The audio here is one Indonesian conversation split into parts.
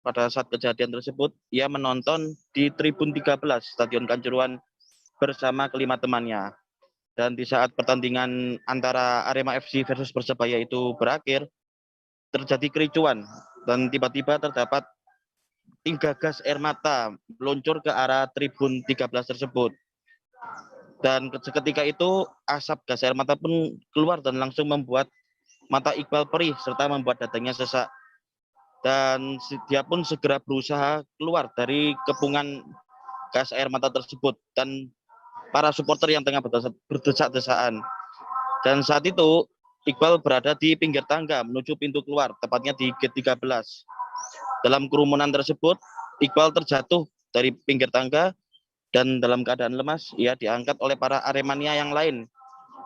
pada saat kejadian tersebut, ia menonton di Tribun 13 Stadion Kanjuruhan bersama kelima temannya. Dan di saat pertandingan antara Arema FC versus Persebaya itu berakhir, terjadi kericuan dan tiba-tiba terdapat 3 gas air mata meluncur ke arah Tribun 13 tersebut. Dan seketika itu asap gas air mata pun keluar dan langsung membuat mata Iqbal perih serta membuat dadanya sesak. Dan dia pun segera berusaha keluar dari kepungan gas air mata tersebut dan para supporter yang tengah berdesak-desaan. Dan saat itu Iqbal berada di pinggir tangga menuju pintu keluar, tepatnya di gate 13. Dalam kerumunan tersebut, Iqbal terjatuh dari pinggir tangga dan dalam keadaan lemas, ia diangkat oleh para Aremania yang lain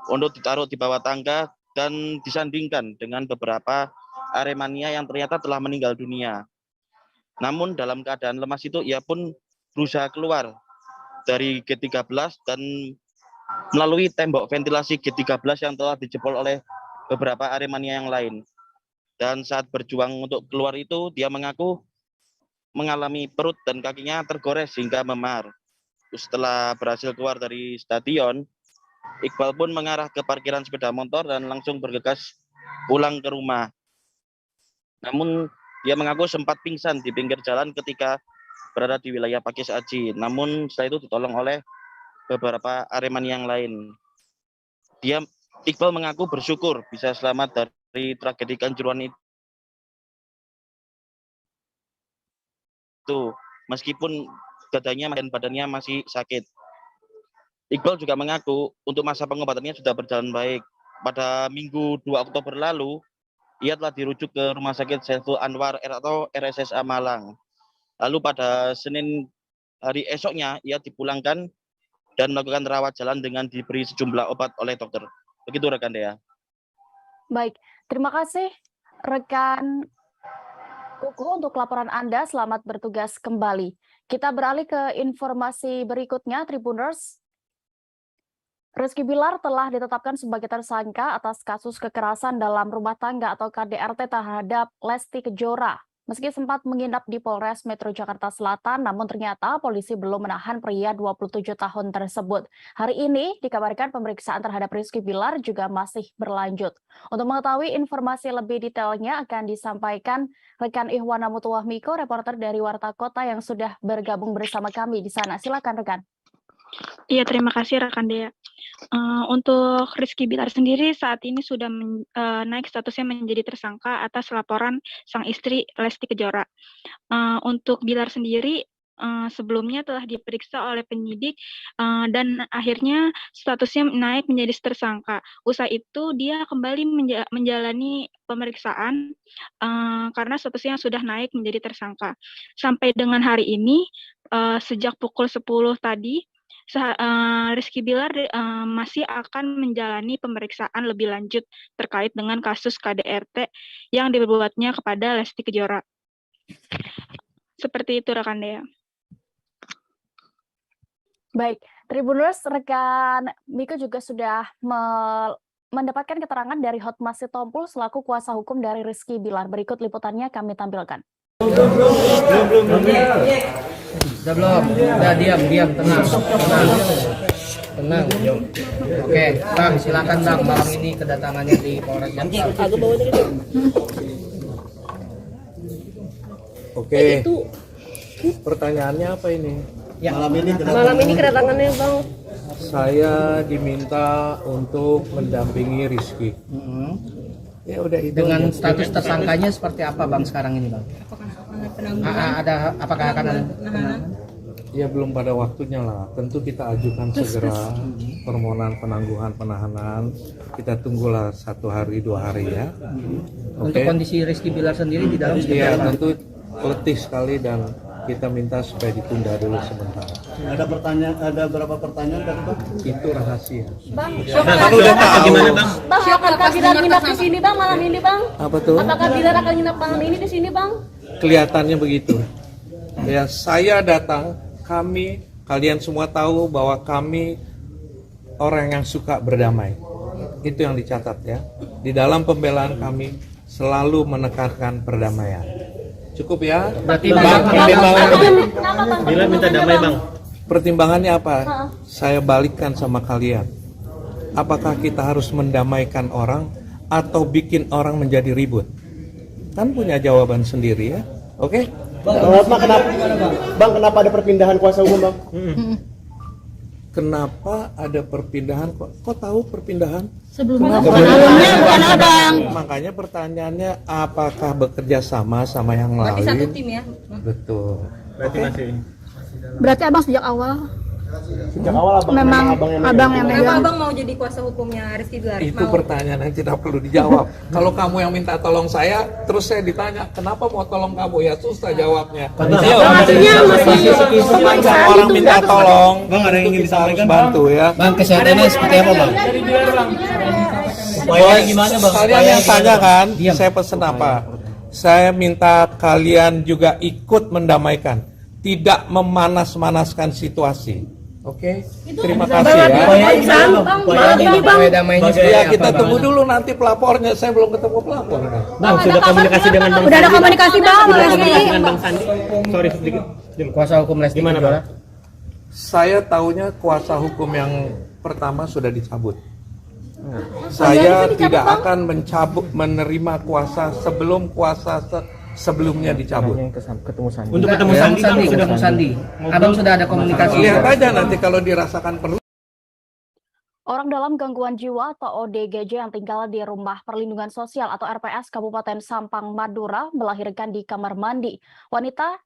untuk ditaruh di bawah tangga dan disandingkan dengan beberapa Aremania yang ternyata telah meninggal dunia. Namun dalam keadaan lemas itu ia pun berusaha keluar dari G13 dan melalui tembok ventilasi G13 yang telah dijebol oleh beberapa Aremania yang lain. Dan saat berjuang untuk keluar itu, dia mengaku mengalami perut dan kakinya tergores hingga memar. Setelah berhasil keluar dari stadion, Iqbal pun mengarah ke parkiran sepeda motor dan langsung bergegas pulang ke rumah. Namun dia mengaku sempat pingsan di pinggir jalan ketika berada di wilayah Pakis Aji. Namun setelah itu ditolong oleh beberapa Aremania yang lain. Iqbal mengaku bersyukur bisa selamat dari tragedi Kanjuruhan itu, meskipun dadanya dan badannya masih sakit. Iqbal juga mengaku untuk masa pengobatannya sudah berjalan baik. Pada Minggu 2 Oktober lalu, ia telah dirujuk ke Rumah Sakit Saiful Anwar atau RSSA Malang. Lalu pada Senin hari esoknya, ia dipulangkan dan melakukan rawat jalan dengan diberi sejumlah obat oleh dokter. Begitu rekan Dea. Baik, terima kasih rekan Kuku untuk laporan Anda. Selamat bertugas kembali. Kita beralih ke informasi berikutnya, Tribuners. Rizky Bilar telah ditetapkan sebagai tersangka atas kasus kekerasan dalam rumah tangga atau KDRT terhadap Lesti Kejora. Meski sempat menginap di Polres Metro Jakarta Selatan, namun ternyata polisi belum menahan pria 27 tahun tersebut. Hari ini dikabarkan pemeriksaan terhadap Rizky Bilar juga masih berlanjut. Untuk mengetahui informasi lebih detailnya akan disampaikan rekan Ihwana Mutuwah Miko, reporter dari Warta Kota yang sudah bergabung bersama kami di sana. Silakan rekan. Iya, terima kasih rekan Dea. Untuk Rizky Bilar sendiri saat ini sudah naik statusnya menjadi tersangka atas laporan sang istri Lesti Kejora. Untuk Bilar sendiri sebelumnya telah diperiksa oleh penyidik dan akhirnya statusnya naik menjadi tersangka. Usai itu dia kembali menjalani pemeriksaan karena statusnya sudah naik menjadi tersangka. Sampai dengan hari ini sejak pukul 10 tadi Rizky Bilar masih akan menjalani pemeriksaan lebih lanjut terkait dengan kasus KDRT yang diperbuatnya kepada Lesti Kejora. Seperti itu rekan Dea. Baik, Tribuners, rekan Miko juga sudah mendapatkan keterangan dari Hotmas Sitompul selaku kuasa hukum dari Rizky Bilar. Berikut liputannya kami tampilkan. Belum. Udah diam, tenang. Oke, Bang, silakan Bang. Malam ini kedatangannya di Polres Jakarta. Oke. Pertanyaannya apa ini? Ya. Malam ini kedatangannya Bang. Saya diminta untuk mendampingi Rizky. Ya udah itu. Dengan status tersangkanya seperti apa Bang sekarang ini Bang? Apakah akan ada penahanan? Ya belum pada waktunya lah. Tentu kita ajukan segera permohonan penangguhan penahanan. Kita tunggulah 1 hari 2 hari ya. Untuk kondisi Rizky Bilar sendiri di dalam seperti ya, apa? tentu letih sekali dan kita minta supaya ditunda dulu sebentar. Ada berapa pertanyaan tadi Bang? Itu rahasia. Bang, udah tahu gimana Bang? Bang, apakah Bilar nginap di sini Bang malam ini Bang? Apa tuh? Apakah Bilar akan nginap malam ini di sini Bang? Kelihatannya begitu. Ya, saya datang, kalian semua tahu bahwa kami orang yang suka berdamai. Itu yang dicatat ya. Di dalam pembelaan kami selalu menekankan perdamaian. Cukup ya? Berarti Bang, Bila minta damai bang. Pertimbangannya apa? Saya balikkan sama kalian. Apakah kita harus mendamaikan orang atau bikin orang menjadi ribut? Kan punya jawaban sendiri ya. Oke? Bang, kenapa ada perpindahan kuasa hukum bang? Kenapa ada perpindahan? Kok tahu perpindahan? Sebelumnya Makanya pertanyaannya apakah bekerja sama yang lain? berarti satu tim ya. Betul. Berarti masih. Berarti abang sejak awal Sejak awal memang abang yang Kenapa megang. abang mau jadi kuasa hukumnya Rizky Bilar? Itu pertanyaan yang tidak perlu dijawab. Kalau kamu yang minta tolong saya, terus saya ditanya, kenapa mau tolong kamu? Ya susah jawabnya. Artinya masih Sepanjang orang minta tolong, Bang, ada yang ingin kita harus disampaikan, bantu ya. Bang kesehatannya seperti apa Bang? Upaya gimana bang? Kalian yang tanya kan, Diam. saya pesen apa? Saya minta kalian juga ikut mendamaikan, tidak memanas-manaskan situasi. Oke, terima kasih ya. Upaya damainya seperti Ya apa kita Bang? tunggu dulu nanti pelapornya. Saya belum ketemu pelapor. Bang, sudah komunikasi dengan bang. Udah ada komunikasi bang, Sudah Lesti. komunikasi dengan bang Sandi. Sorry sedikit. Kuasa hukum Lesti Gimana, Kejora. Saya tahunya kuasa hukum yang pertama sudah dicabut. Saya tidak akan menerima kuasa sebelum kuasa sebelumnya dicabut. Untuk ketemu Bang Sandi, Sandi, bang, ketemu Sandi. Abang sudah ada komunikasi. Lihat aja nanti kalau dirasakan perlu. Orang dalam gangguan jiwa atau ODGJ yang tinggal di Rumah Perlindungan Sosial atau RPS Kabupaten Sampang, Madura melahirkan di kamar mandi. Wanita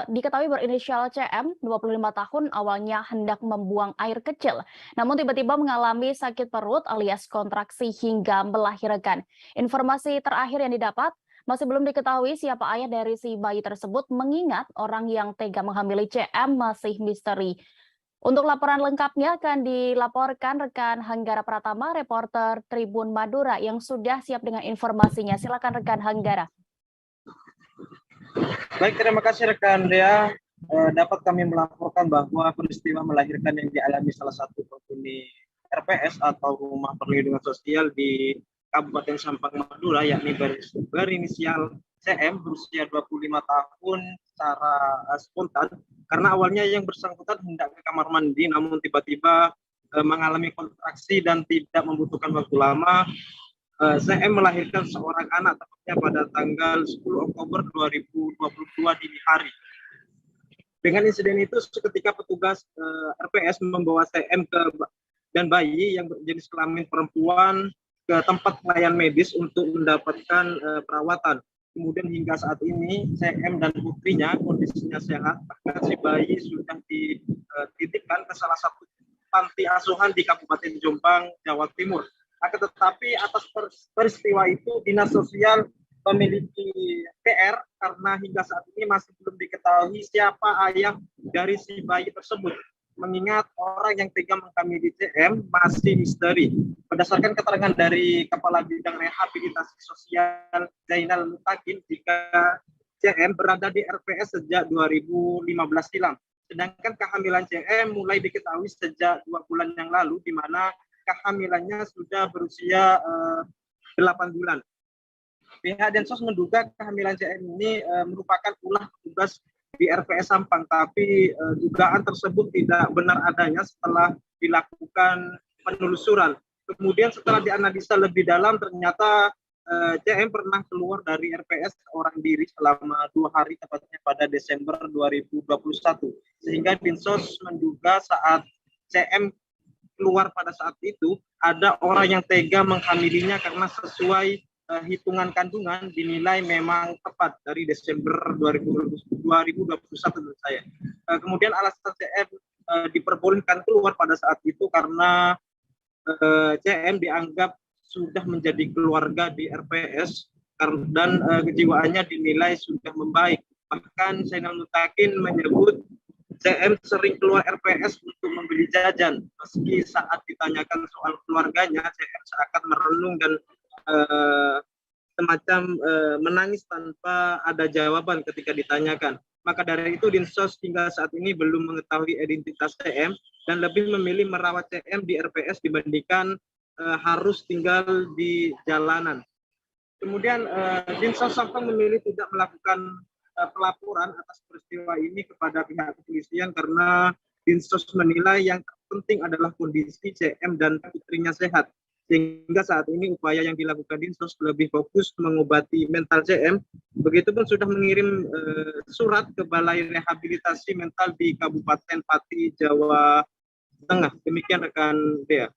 diketahui berinisial CM, 25 tahun, awalnya hendak membuang air kecil. Namun tiba-tiba mengalami sakit perut alias kontraksi hingga melahirkan. Informasi terakhir yang didapat, masih belum diketahui siapa ayah dari si bayi tersebut, mengingat orang yang tega menghamili CM masih misteri. Untuk laporan lengkapnya akan dilaporkan rekan Hanggara Pratama, reporter Tribun Madura yang sudah siap dengan informasinya. Silakan rekan Hanggara. Baik, terima kasih rekan Dea. Dapat kami melaporkan bahwa peristiwa melahirkan yang dialami salah satu penghuni RPS atau Rumah Perlindungan Sosial di Kabupaten Sampang, Madura, yakni berinisial CM berusia 25 tahun secara spontan, karena awalnya yang bersangkutan hendak ke kamar mandi, namun tiba-tiba mengalami kontraksi dan tidak membutuhkan waktu lama. CM melahirkan seorang anak tepatnya pada tanggal 10 Oktober 2022 dini hari. Dengan insiden itu, seketika petugas RPS membawa CM dan bayi yang berjenis kelamin perempuan ke tempat pelayanan medis untuk mendapatkan perawatan. Kemudian hingga saat ini CM dan putrinya kondisinya sehat, bahkan si bayi sudah dititipkan ke salah satu panti asuhan di Kabupaten Jombang, Jawa Timur. Akan tetapi atas peristiwa itu Dinas Sosial memiliki PR karena hingga saat ini masih belum diketahui siapa ayah dari si bayi tersebut. Mengingat orang yang tega menghamili CM masih misteri. Berdasarkan keterangan dari Kepala Bidang Rehabilitasi Sosial Zainal Mutakin, jika CM berada di RPS sejak 2015 silam. Sedangkan kehamilan CM mulai diketahui sejak 2 bulan yang lalu, di mana kehamilannya sudah berusia 8 bulan. Pihak Densos menduga kehamilan CM ini merupakan ulah petugas di RPS Sampang, tapi dugaan tersebut tidak benar adanya setelah dilakukan penelusuran. Kemudian setelah dianalisa lebih dalam, ternyata CM pernah keluar dari RPS seorang diri selama 2 hari, tepatnya pada Desember 2021. Sehingga Dinsos menduga saat CM keluar pada saat itu, ada orang yang tega menghamilinya karena sesuai hitungan kandungan dinilai memang tepat dari Desember 2021 menurut saya. Kemudian alasan CM diperbolehkan keluar pada saat itu karena CM dianggap sudah menjadi keluarga di RPS dan kejiwaannya dinilai sudah membaik. Bahkan Zainal Mutakin menyebut CM sering keluar RPS untuk membeli jajan. Meski saat ditanyakan soal keluarganya, CM seakan merenung dan semacam menangis tanpa ada jawaban ketika ditanyakan. Maka dari itu Dinsos hingga saat ini belum mengetahui identitas CM dan lebih memilih merawat CM di RPS dibandingkan harus tinggal di jalanan. Kemudian Dinsos Sampang memilih tidak melakukan pelaporan atas peristiwa ini kepada pihak kepolisian karena Dinsos menilai yang penting adalah kondisi CM dan putrinya sehat. Sehingga saat ini upaya yang dilakukan Dinsos lebih fokus mengobati mental CM. Begitupun sudah mengirim surat ke Balai Rehabilitasi Mental di Kabupaten Pati, Jawa Tengah. Demikian rekan Dea.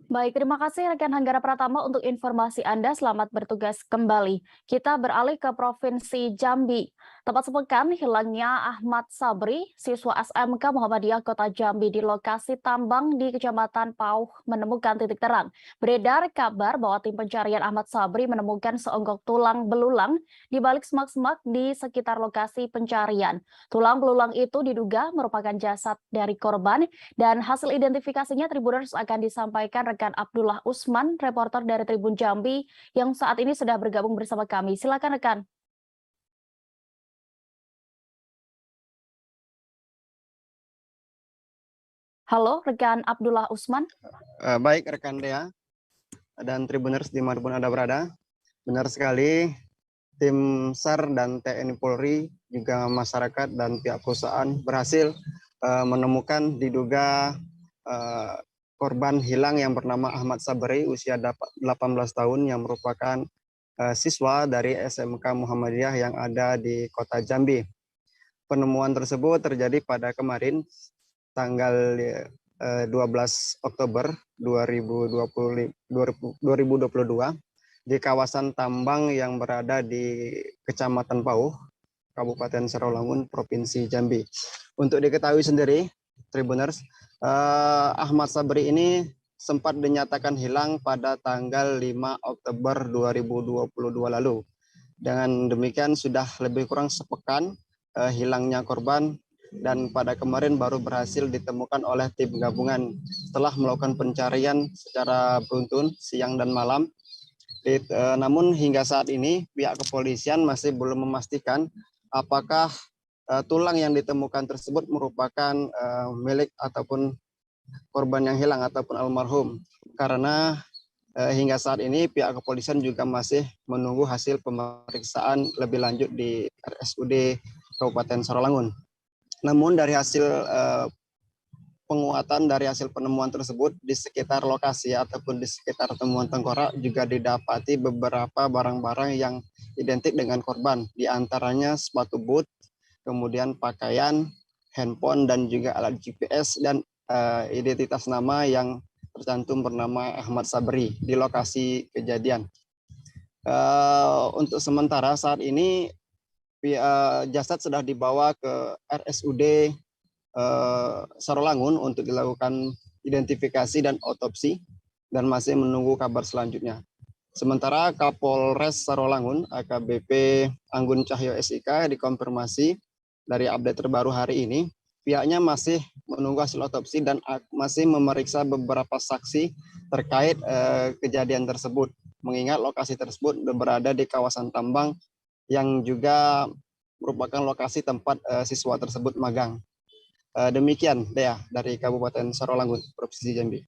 Baik, terima kasih rekan Hanggara Pratama untuk informasi Anda. Selamat bertugas kembali. Kita beralih ke Provinsi Jambi. Tepat sepekan hilangnya Ahmad Sabri, siswa SMK Muhammadiyah Kota Jambi di lokasi tambang di Kecamatan Pauh menemukan titik terang. Beredar kabar bahwa tim pencarian Ahmad Sabri menemukan seonggok tulang belulang di balik semak-semak di sekitar lokasi pencarian. Tulang belulang itu diduga merupakan jasad dari korban dan hasil identifikasinya Tribuners akan disampaikan rekan Abdullah Usman, reporter dari Tribun Jambi yang saat ini sudah bergabung bersama kami. Silakan rekan. Halo, rekan Abdullah Usman. Baik, rekan Dea dan Tribuners dimanapun Anda berada. Benar sekali, tim SAR dan TNI Polri, juga masyarakat dan pihak perusahaan berhasil menemukan diduga korban hilang yang bernama Ahmad Sabri, usia 18 tahun, yang merupakan siswa dari SMK Muhammadiyah yang ada di Kota Jambi. Penemuan tersebut terjadi pada kemarin, tanggal 12 Oktober 2022 di kawasan tambang yang berada di Kecamatan Pauh, Kabupaten Sarawangun, Provinsi Jambi. Untuk diketahui sendiri, Tribuners, Ahmad Sabri ini sempat dinyatakan hilang pada tanggal 5 Oktober 2022 lalu. Dengan demikian sudah lebih kurang sepekan hilangnya korban, dan pada kemarin baru berhasil ditemukan oleh tim gabungan setelah melakukan pencarian secara beruntun siang dan malam. Namun hingga saat ini pihak kepolisian masih belum memastikan apakah tulang yang ditemukan tersebut merupakan milik ataupun korban yang hilang ataupun almarhum, karena hingga saat ini pihak kepolisian juga masih menunggu hasil pemeriksaan lebih lanjut di RSUD Kabupaten Sarawangun. Namun dari hasil penguatan dari hasil penemuan tersebut di sekitar lokasi ataupun di sekitar temuan tengkorak juga didapati beberapa barang-barang yang identik dengan korban, di antaranya sepatu boot, kemudian pakaian, handphone, dan juga alat GPS dan identitas nama yang tercantum bernama Ahmad Sabri di lokasi kejadian. Untuk sementara saat ini jasad sudah dibawa ke RSUD Sarawangun untuk dilakukan identifikasi dan otopsi dan masih menunggu kabar selanjutnya. Sementara Kapolres Sarawangun AKBP Anggun Cahyo SIK dikonfirmasi dari update terbaru hari ini, pihaknya masih menunggu hasil otopsi dan masih memeriksa beberapa saksi terkait kejadian tersebut, mengingat lokasi tersebut berada di kawasan tambang yang juga merupakan lokasi tempat siswa tersebut magang. Demikian Dea dari Kabupaten Sarawangun, Provinsi Jambi.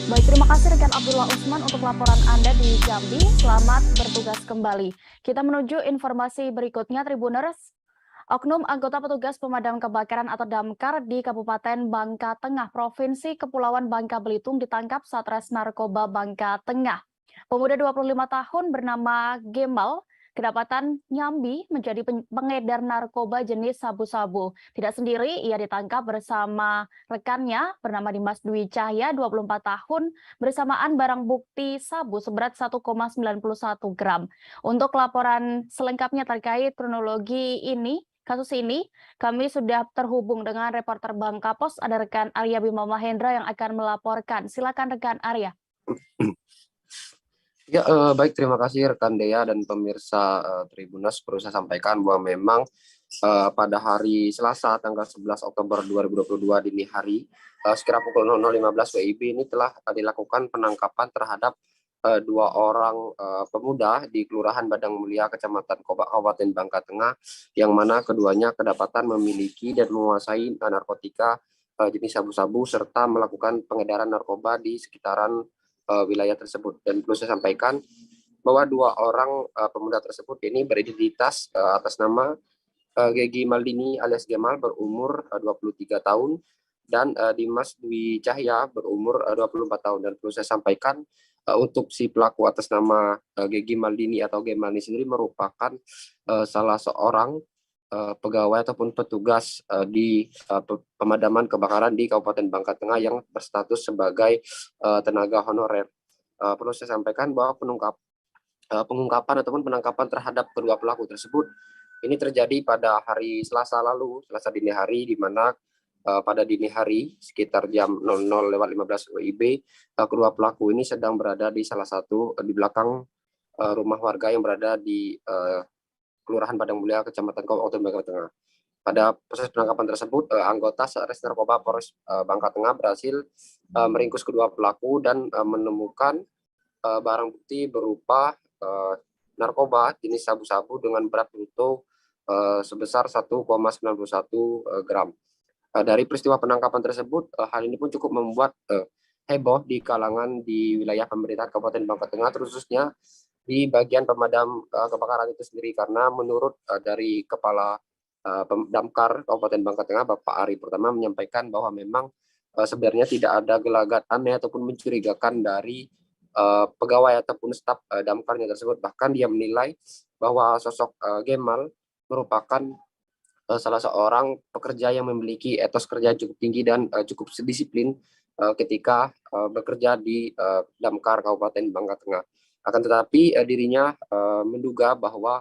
Baik, terima kasih rekan Abdullah Usman untuk laporan Anda di Jambi. Selamat bertugas kembali. Kita menuju informasi berikutnya, Tribuners. Oknum anggota petugas pemadam kebakaran atau Damkar di Kabupaten Bangka Tengah, Provinsi Kepulauan Bangka Belitung ditangkap Satres Narkoba Bangka Tengah. Pemuda 25 tahun bernama Gemal kedapatan nyambi menjadi pengedar narkoba jenis sabu-sabu. Tidak sendiri, ia ditangkap bersama rekannya bernama Dimas Dwi Cahya, 24 tahun, bersamaan barang bukti sabu seberat 1,91 gram. Untuk laporan selengkapnya terkait kronologi ini, kasus ini, kami sudah terhubung dengan reporter Bangka Pos, ada rekan Arya Bima Mahendra yang akan melaporkan. Silakan rekan Arya. Ya, baik, terima kasih rekan Dea dan pemirsa Tribuners. Perlu saya sampaikan bahwa memang pada hari Selasa tanggal 11 Oktober 2022 dini hari sekira pukul 00.15 WIB ini telah dilakukan penangkapan terhadap dua orang pemuda di Kelurahan Badang Mulia, Kecamatan Kobak, Kabupaten Bangka Tengah, yang mana keduanya kedapatan memiliki dan menguasai narkotika jenis sabu-sabu serta melakukan pengedaran narkoba di sekitaran wilayah tersebut. Dan perlu saya sampaikan bahwa dua orang pemuda tersebut ini beridentitas atas nama Gegi Maldini alias Gemal berumur 23 tahun dan Dimas Dwi Cahya berumur 24 tahun. Dan perlu saya sampaikan untuk si pelaku atas nama Gegi Maldini atau Gemal ini sendiri merupakan salah seorang pegawai ataupun petugas di pemadaman kebakaran di Kabupaten Bangka Tengah yang berstatus sebagai tenaga honorer. Perlu saya sampaikan bahwa pengungkapan ataupun penangkapan terhadap kedua pelaku tersebut ini terjadi pada hari Selasa lalu, Selasa dini hari, di mana pada dini hari sekitar jam 00.15 WIB kedua pelaku ini sedang berada di salah satu di belakang rumah warga yang berada di Kelurahan Badang Mulia, Kecamatan Kabupaten Bangka Tengah. Pada proses penangkapan tersebut, anggota Satres Narkoba Polres Bangka Tengah berhasil meringkus kedua pelaku dan menemukan barang bukti berupa narkoba jenis sabu-sabu dengan berat bruto sebesar 1,91 gram. Dari peristiwa penangkapan tersebut, hal ini pun cukup membuat heboh di kalangan di wilayah pemerintahan Kabupaten Bangka Tengah, khususnya di bagian pemadam kebakaran itu sendiri, karena menurut dari Kepala Damkar Kabupaten Bangka Tengah, Bapak Ari Pertama, menyampaikan bahwa memang sebenarnya tidak ada gelagat aneh ataupun mencurigakan dari pegawai ataupun staf damkarnya tersebut. Bahkan dia menilai bahwa sosok Gemal merupakan salah seorang pekerja yang memiliki etos kerja cukup tinggi dan cukup disiplin ketika bekerja di Damkar Kabupaten Bangka Tengah. Akan tetapi dirinya menduga bahwa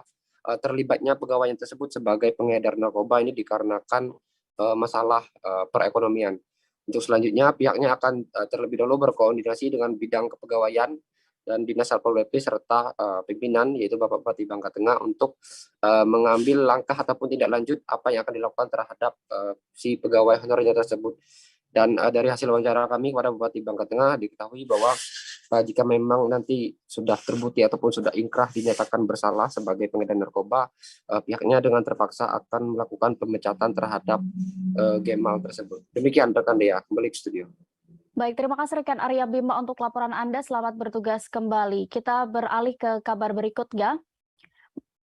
terlibatnya pegawainya tersebut sebagai pengedar narkoba ini dikarenakan masalah perekonomian. Untuk selanjutnya, pihaknya akan terlebih dahulu berkoordinasi dengan bidang kepegawaian dan Dinas Satpol PP serta pimpinan, yaitu Bapak Bupati Bangka Tengah, untuk mengambil langkah ataupun tindak lanjut apa yang akan dilakukan terhadap si pegawai honorernya tersebut. Dan dari hasil wawancara kami kepada Bupati Bangka Tengah diketahui bahwa jika memang nanti sudah terbukti ataupun sudah ingkrah dinyatakan bersalah sebagai pengedar narkoba, pihaknya dengan terpaksa akan melakukan pemecatan terhadap Gemal tersebut. Demikian rekan Dea, kembali ke studio. Baik, terima kasih rekan Arya Bima untuk laporan Anda. Selamat bertugas kembali. Kita beralih ke kabar berikutnya.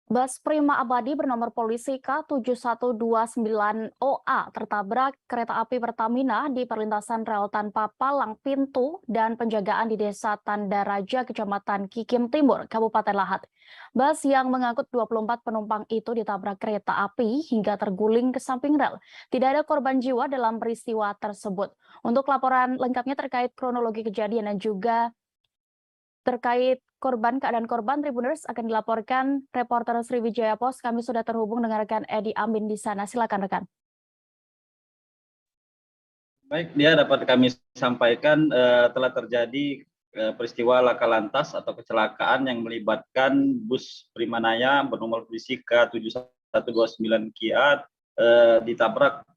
Bus Prima Abadi bernomor polisi K7129OA tertabrak kereta api Pertamina di perlintasan rel tanpa palang pintu dan penjagaan di Desa Tandaraja, Kecamatan Kikim Timur, Kabupaten Lahat. Bus yang mengangkut 24 penumpang itu ditabrak kereta api hingga terguling ke samping rel. Tidak ada korban jiwa dalam peristiwa tersebut. Untuk laporan lengkapnya terkait kronologi kejadian dan juga terkait keadaan korban, Tribuners akan dilaporkan reporter Sriwijaya Pos. Kami sudah terhubung dengan rekan Edi Amin di sana. Silakan rekan. Baik, dia dapat kami sampaikan telah terjadi peristiwa laka lantas atau kecelakaan yang melibatkan bus Primanaya bernomor polisi K7129 Kia ditabrak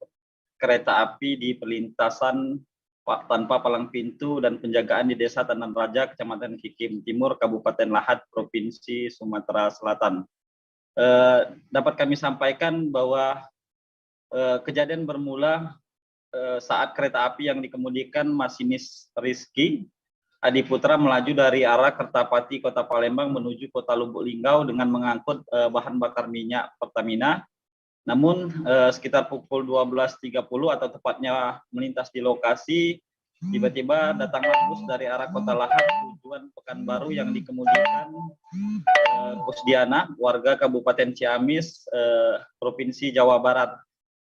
kereta api di perlintasan tanpa palang pintu dan penjagaan di Desa Tandaraja, Kecamatan Kikim Timur, Kabupaten Lahat, Provinsi Sumatera Selatan. Dapat kami sampaikan bahwa kejadian bermula saat kereta api yang dikemudikan masinis Rizky Adiputra melaju dari arah Kertapati, Kota Palembang menuju Kota Lubuk Linggau dengan mengangkut bahan bakar minyak Pertamina. Namun sekitar pukul 12.30 atau tepatnya melintas di lokasi, tiba-tiba datanglah bus dari arah Kota Lahat tujuan Pekanbaru yang dikemudikan Kusdiana, warga Kabupaten Ciamis, Provinsi Jawa Barat.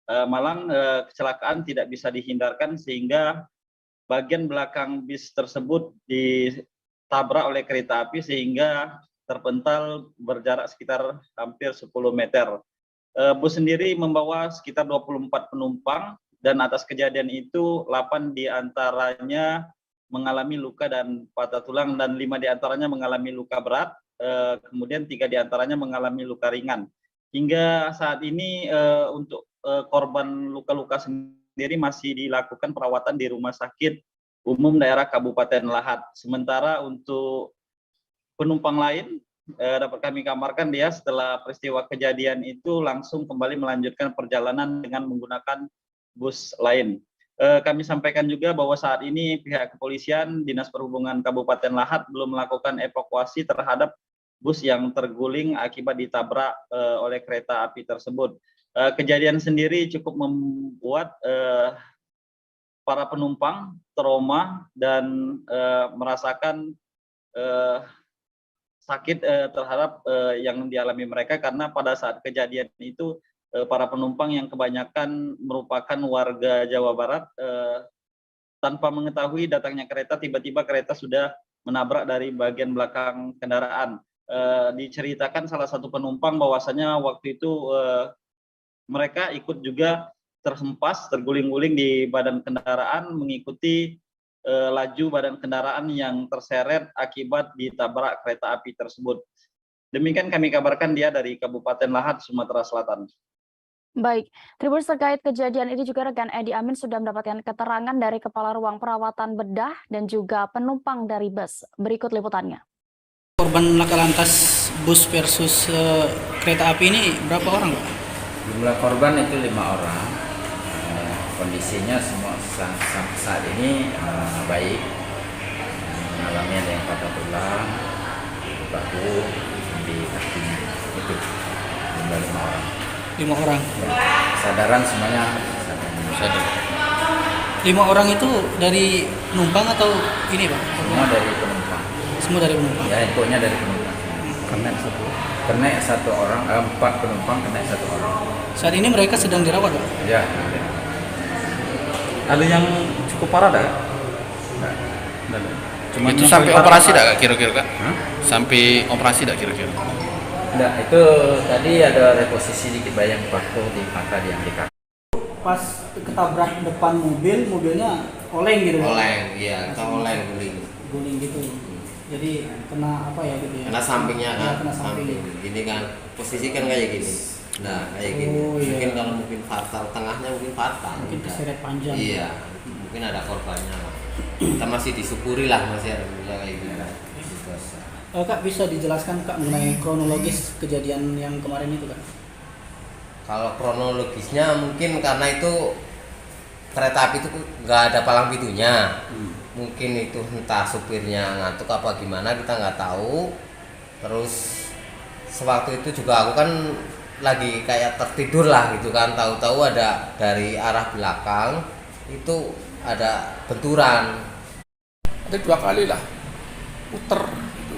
Malang kecelakaan tidak bisa dihindarkan sehingga bagian belakang bis tersebut ditabrak oleh kereta api sehingga terpental berjarak sekitar hampir 10 meter. Bus sendiri membawa sekitar 24 penumpang dan atas kejadian itu 8 diantaranya mengalami luka dan patah tulang dan 5 diantaranya mengalami luka berat, kemudian 3 diantaranya mengalami luka ringan. Hingga saat ini untuk korban luka-luka sendiri masih dilakukan perawatan di Rumah Sakit Umum Daerah Kabupaten Lahat. Sementara untuk penumpang lain dapat kami kabarkan dia setelah peristiwa kejadian itu langsung kembali melanjutkan perjalanan dengan menggunakan bus lain. Kami sampaikan juga bahwa saat ini pihak kepolisian Dinas Perhubungan Kabupaten Lahat belum melakukan evakuasi terhadap bus yang terguling akibat ditabrak oleh kereta api tersebut. Kejadian sendiri cukup membuat para penumpang trauma dan merasakan sakit terhadap yang dialami mereka karena pada saat kejadian itu para penumpang yang kebanyakan merupakan warga Jawa Barat tanpa mengetahui datangnya kereta, tiba-tiba kereta sudah menabrak dari bagian belakang kendaraan. Diceritakan salah satu penumpang bahwasanya waktu itu mereka ikut juga terhempas, terguling-guling di badan kendaraan mengikuti laju badan kendaraan yang terseret akibat ditabrak kereta api tersebut. Demikian kami kabarkan dia dari Kabupaten Lahat, Sumatera Selatan. Baik, Tribuners, terkait kejadian ini juga rekan Edi Amin sudah mendapatkan keterangan dari Kepala Ruang Perawatan Bedah dan juga penumpang dari bus. Berikut liputannya. Korban laka lantas bus versus kereta api ini berapa orang, Pak? Jumlah korban itu 5 orang. Kondisinya semua saat ini baik. Mengalami ada yang patah tulang, bahu, di kakinya. Itu jumlah 5 orang. 5 orang. Ya, kesadaran semuanya sadar. 5 orang itu dari penumpang atau ini, Pak? Semua dari penumpang. Semua dari penumpang. Ya, infonya dari penumpang. Kena satu orang, 4 penumpang kena 1 orang. Saat ini mereka sedang dirawat, Pak? Ya. Ada yang cukup parah dah? Cuma itu sampai operasi dah kira-kira, Kak? Sampai operasi dah kira-kira? Enggak, itu tadi ada reposisi dikit bayang waktu di mata yang di kaki. Pas ketabrak depan mobilnya oleng gitu. Oleng, iya, oleng guling. Guling gitu. Jadi kena apa ya gitu ya? Kena sampingnya kan, ya, kena samping. Gini kan, posisi kan kayak gini. Nah, kayak gini. Iya. Mungkin kalau mungkin fatal, tengahnya mungkin fatal. Mungkin keseret panjang. Iya, mungkin ada korbannya. Kita masih disyukuri lah, masih ada kayak gitu. Kak, bisa dijelaskan Kak mengenai kronologis kejadian yang kemarin itu, Kak? Kalau kronologisnya mungkin karena itu kereta api itu nggak ada palang pintunya. Mungkin itu entah supirnya ngantuk apa gimana, kita nggak tahu. Terus sewaktu itu juga aku kan lagi kayak tertidur lah gitu kan, tahu-tahu ada dari arah belakang itu ada benturan. Ada 2 kali lah puter itu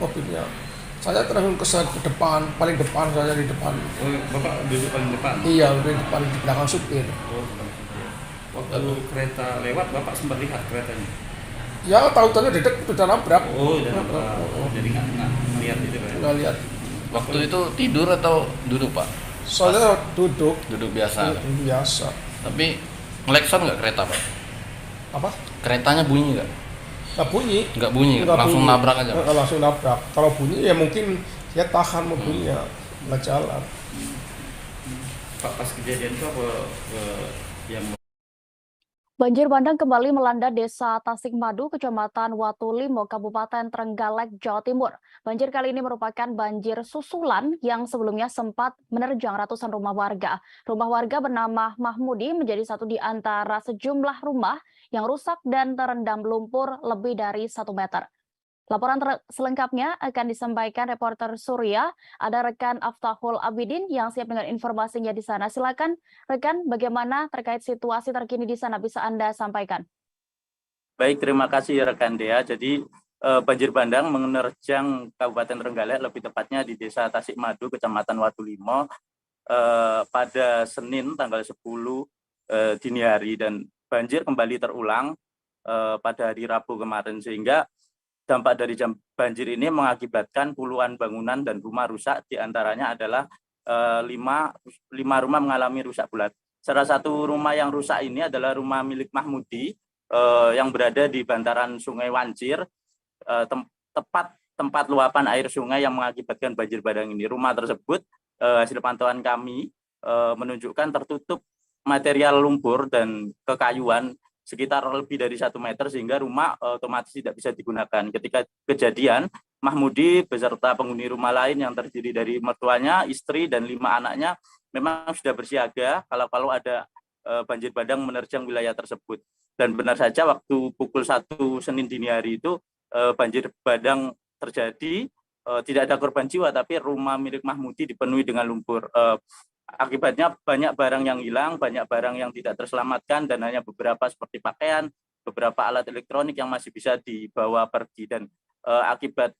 mobilnya. Saya terus ke depan, paling depan, saya di depan. Oh, Bapak duduk paling depan? Iya, di depan, di belakang supir. Oh, waktu kereta lewat, Bapak sempat lihat keretanya? Ya, tahu-tahu dedek udah nabrak. Oh, udah nabrak. Oh, jadi nggak ngeliat itu kan? Nggak lihat. Waktu itu tidur atau duduk, Pak? Soalnya duduk. Duduk biasa? Duduk biasa. Tapi ngelekson nggak kereta, Pak? Apa? Keretanya bunyi nggak? Nggak bunyi. Nggak bunyi, langsung bunyi. nabrak aja? Langsung nabrak. Kalau bunyi ya mungkin dia tahan mobilnya, nggak jalan. Pak, pas kejadian itu apa yang Banjir bandang kembali melanda Desa Tasikmadu, Kecamatan Watulimo, Kabupaten Trenggalek, Jawa Timur. Banjir kali ini merupakan banjir susulan yang sebelumnya sempat menerjang ratusan rumah warga. Rumah warga bernama Mahmudi menjadi satu di antara sejumlah rumah yang rusak dan terendam lumpur lebih dari 1 meter. Laporan selengkapnya akan disampaikan reporter Surya. Ada rekan Aftahul Abidin yang siap dengan informasinya di sana. Silakan rekan, bagaimana terkait situasi terkini di sana bisa Anda sampaikan? Baik, terima kasih rekan Dea. Jadi banjir bandang menerjang Kabupaten Trenggalek, lebih tepatnya di Desa Tasikmadu, Kecamatan Watulimo, pada Senin tanggal 10 dini hari, dan banjir kembali terulang pada hari Rabu kemarin, sehingga dampak dari banjir ini mengakibatkan puluhan bangunan dan rumah rusak, diantaranya adalah 5 rumah mengalami rusak berat. Salah satu rumah yang rusak ini adalah rumah milik Mahmudi yang berada di bantaran Sungai Wancir, tepat tempat luapan air sungai yang mengakibatkan banjir bandang ini. Rumah tersebut hasil pantauan kami menunjukkan tertutup material lumpur dan kekayuan sekitar lebih dari 1 meter, sehingga rumah otomatis tidak bisa digunakan. Ketika kejadian, Mahmudi beserta penghuni rumah lain yang terdiri dari mertuanya, istri, dan 5 anaknya memang sudah bersiaga kalau ada banjir bandang menerjang wilayah tersebut. Dan benar saja waktu pukul 1 Senin dini hari itu banjir bandang terjadi, tidak ada korban jiwa, tapi rumah milik Mahmudi dipenuhi dengan lumpur. Akibatnya banyak barang yang hilang, banyak barang yang tidak terselamatkan, dan hanya beberapa seperti pakaian, beberapa alat elektronik yang masih bisa dibawa pergi. Dan akibat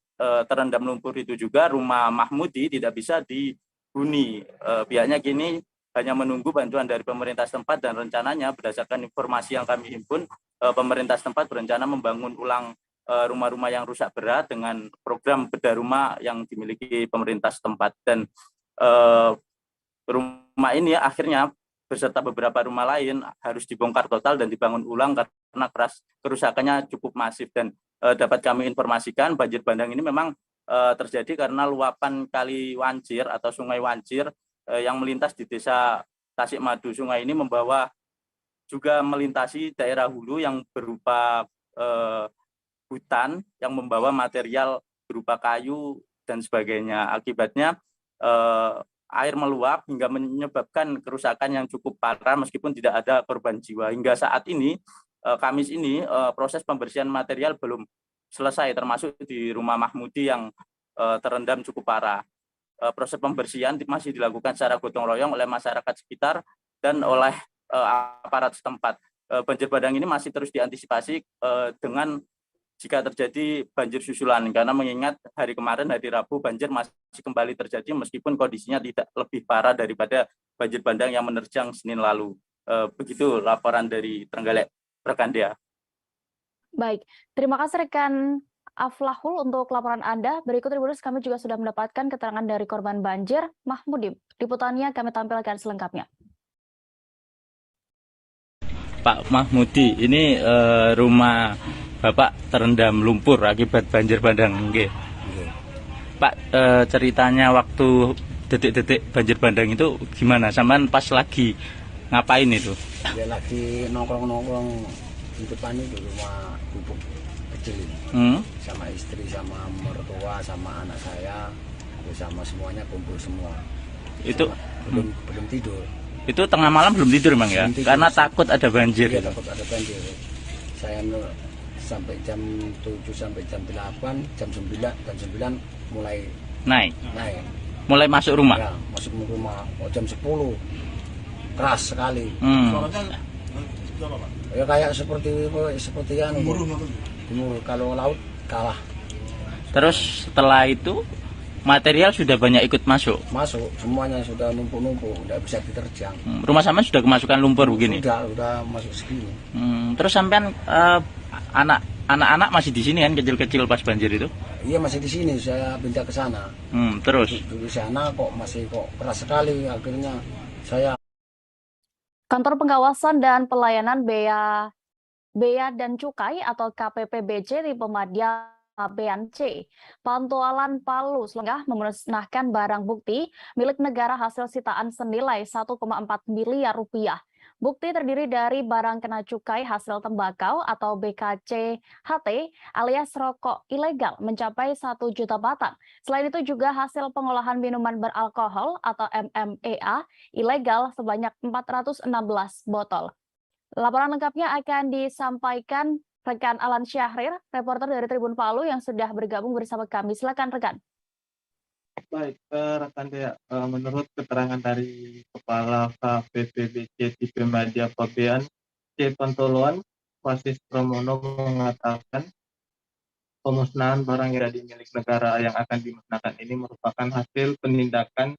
terendam lumpur itu juga rumah Mahmudi tidak bisa dihuni. Pihaknya kini hanya menunggu bantuan dari pemerintah setempat, dan rencananya berdasarkan informasi yang kami himpun, pemerintah setempat berencana membangun ulang rumah-rumah yang rusak berat dengan program bedah rumah yang dimiliki pemerintah setempat. Dan rumah ini akhirnya beserta beberapa rumah lain harus dibongkar total dan dibangun ulang karena kerusakannya cukup masif. Dan dapat kami informasikan, banjir bandang ini memang terjadi karena luapan kali Wancir atau Sungai Wancir yang melintas di Desa Tasikmadu. Sungai ini juga melintasi daerah hulu yang berupa hutan yang membawa material berupa kayu dan sebagainya. Akibatnya air meluap hingga menyebabkan kerusakan yang cukup parah meskipun tidak ada korban jiwa. Hingga saat ini, Kamis ini, proses pembersihan material belum selesai, termasuk di rumah Mahmudi yang terendam cukup parah. Proses pembersihan masih dilakukan secara gotong royong oleh masyarakat sekitar dan oleh aparat setempat. Banjir bandang ini masih terus diantisipasi dengan jika terjadi banjir susulan, karena mengingat hari kemarin, hari Rabu, banjir masih kembali terjadi meskipun kondisinya tidak lebih parah daripada banjir bandang yang menerjang Senin lalu. Begitu laporan dari Trenggalek, rekan Dea. Baik, terima kasih rekan Aflahul untuk laporan Anda. Berikut Tribuners, kami juga sudah mendapatkan keterangan dari korban banjir, Mahmudi. Liputannya kami tampilkan selengkapnya. Pak Mahmudi, ini rumah Bapak terendam lumpur akibat banjir bandang. Nggih. Pak, ceritanya waktu detik-detik banjir bandang itu gimana? Sampean pas lagi ngapain itu? Ya lagi nongkrong-nongkrong di depan itu rumah bubuk kecil ini. Sama istri, sama mertua, sama anak saya, sama semuanya kumpul semua. Itu belum tidur. Itu tengah malam belum tidur Bang ya? Tidur. Karena takut ada banjir. Iya, takut ada banjir. Saya sampai jam 7 sampai jam 8, jam 9 mulai naik. Mulai masuk rumah? Ya, masuk rumah. Jam 10 keras sekali. Ya kayak seperti yang gemuruh. Kalau laut kalah. Terus setelah itu material sudah banyak ikut masuk? Masuk, semuanya sudah numpuk-numpuk, udah bisa diterjang. Rumah sampean sudah kemasukan lumpur begini? Udah masuk segini. Terus sampean anak-anak masih di sini kan, kecil-kecil pas banjir itu? Iya, masih di sini, saya pindah ke sana. Terus? Di sana kok keras sekali, akhirnya saya. Kantor Pengawasan dan Pelayanan Bea dan Cukai atau KPPBC di Pemadya Bean C, Pantualan Palu, Selengah memusnahkan barang bukti milik negara hasil sitaan senilai 1,4 miliar rupiah. Bukti terdiri dari barang kena cukai hasil tembakau atau BKC-HT alias rokok ilegal mencapai 1 juta batang. Selain itu juga hasil pengolahan minuman beralkohol atau MMA ilegal sebanyak 416 botol. Laporan lengkapnya akan disampaikan rekan Alan Syahrir, reporter dari Tribun Palu yang sudah bergabung bersama kami. Silakan rekan. Baik, rekan Dea, menurut keterangan dari Kepala KPPBC Tipe Media Pabean, C. Pantoloan, Wasis Pramono mengatakan pemusnahan barang yang ada di milik negara yang akan dimusnahkan ini merupakan hasil penindakan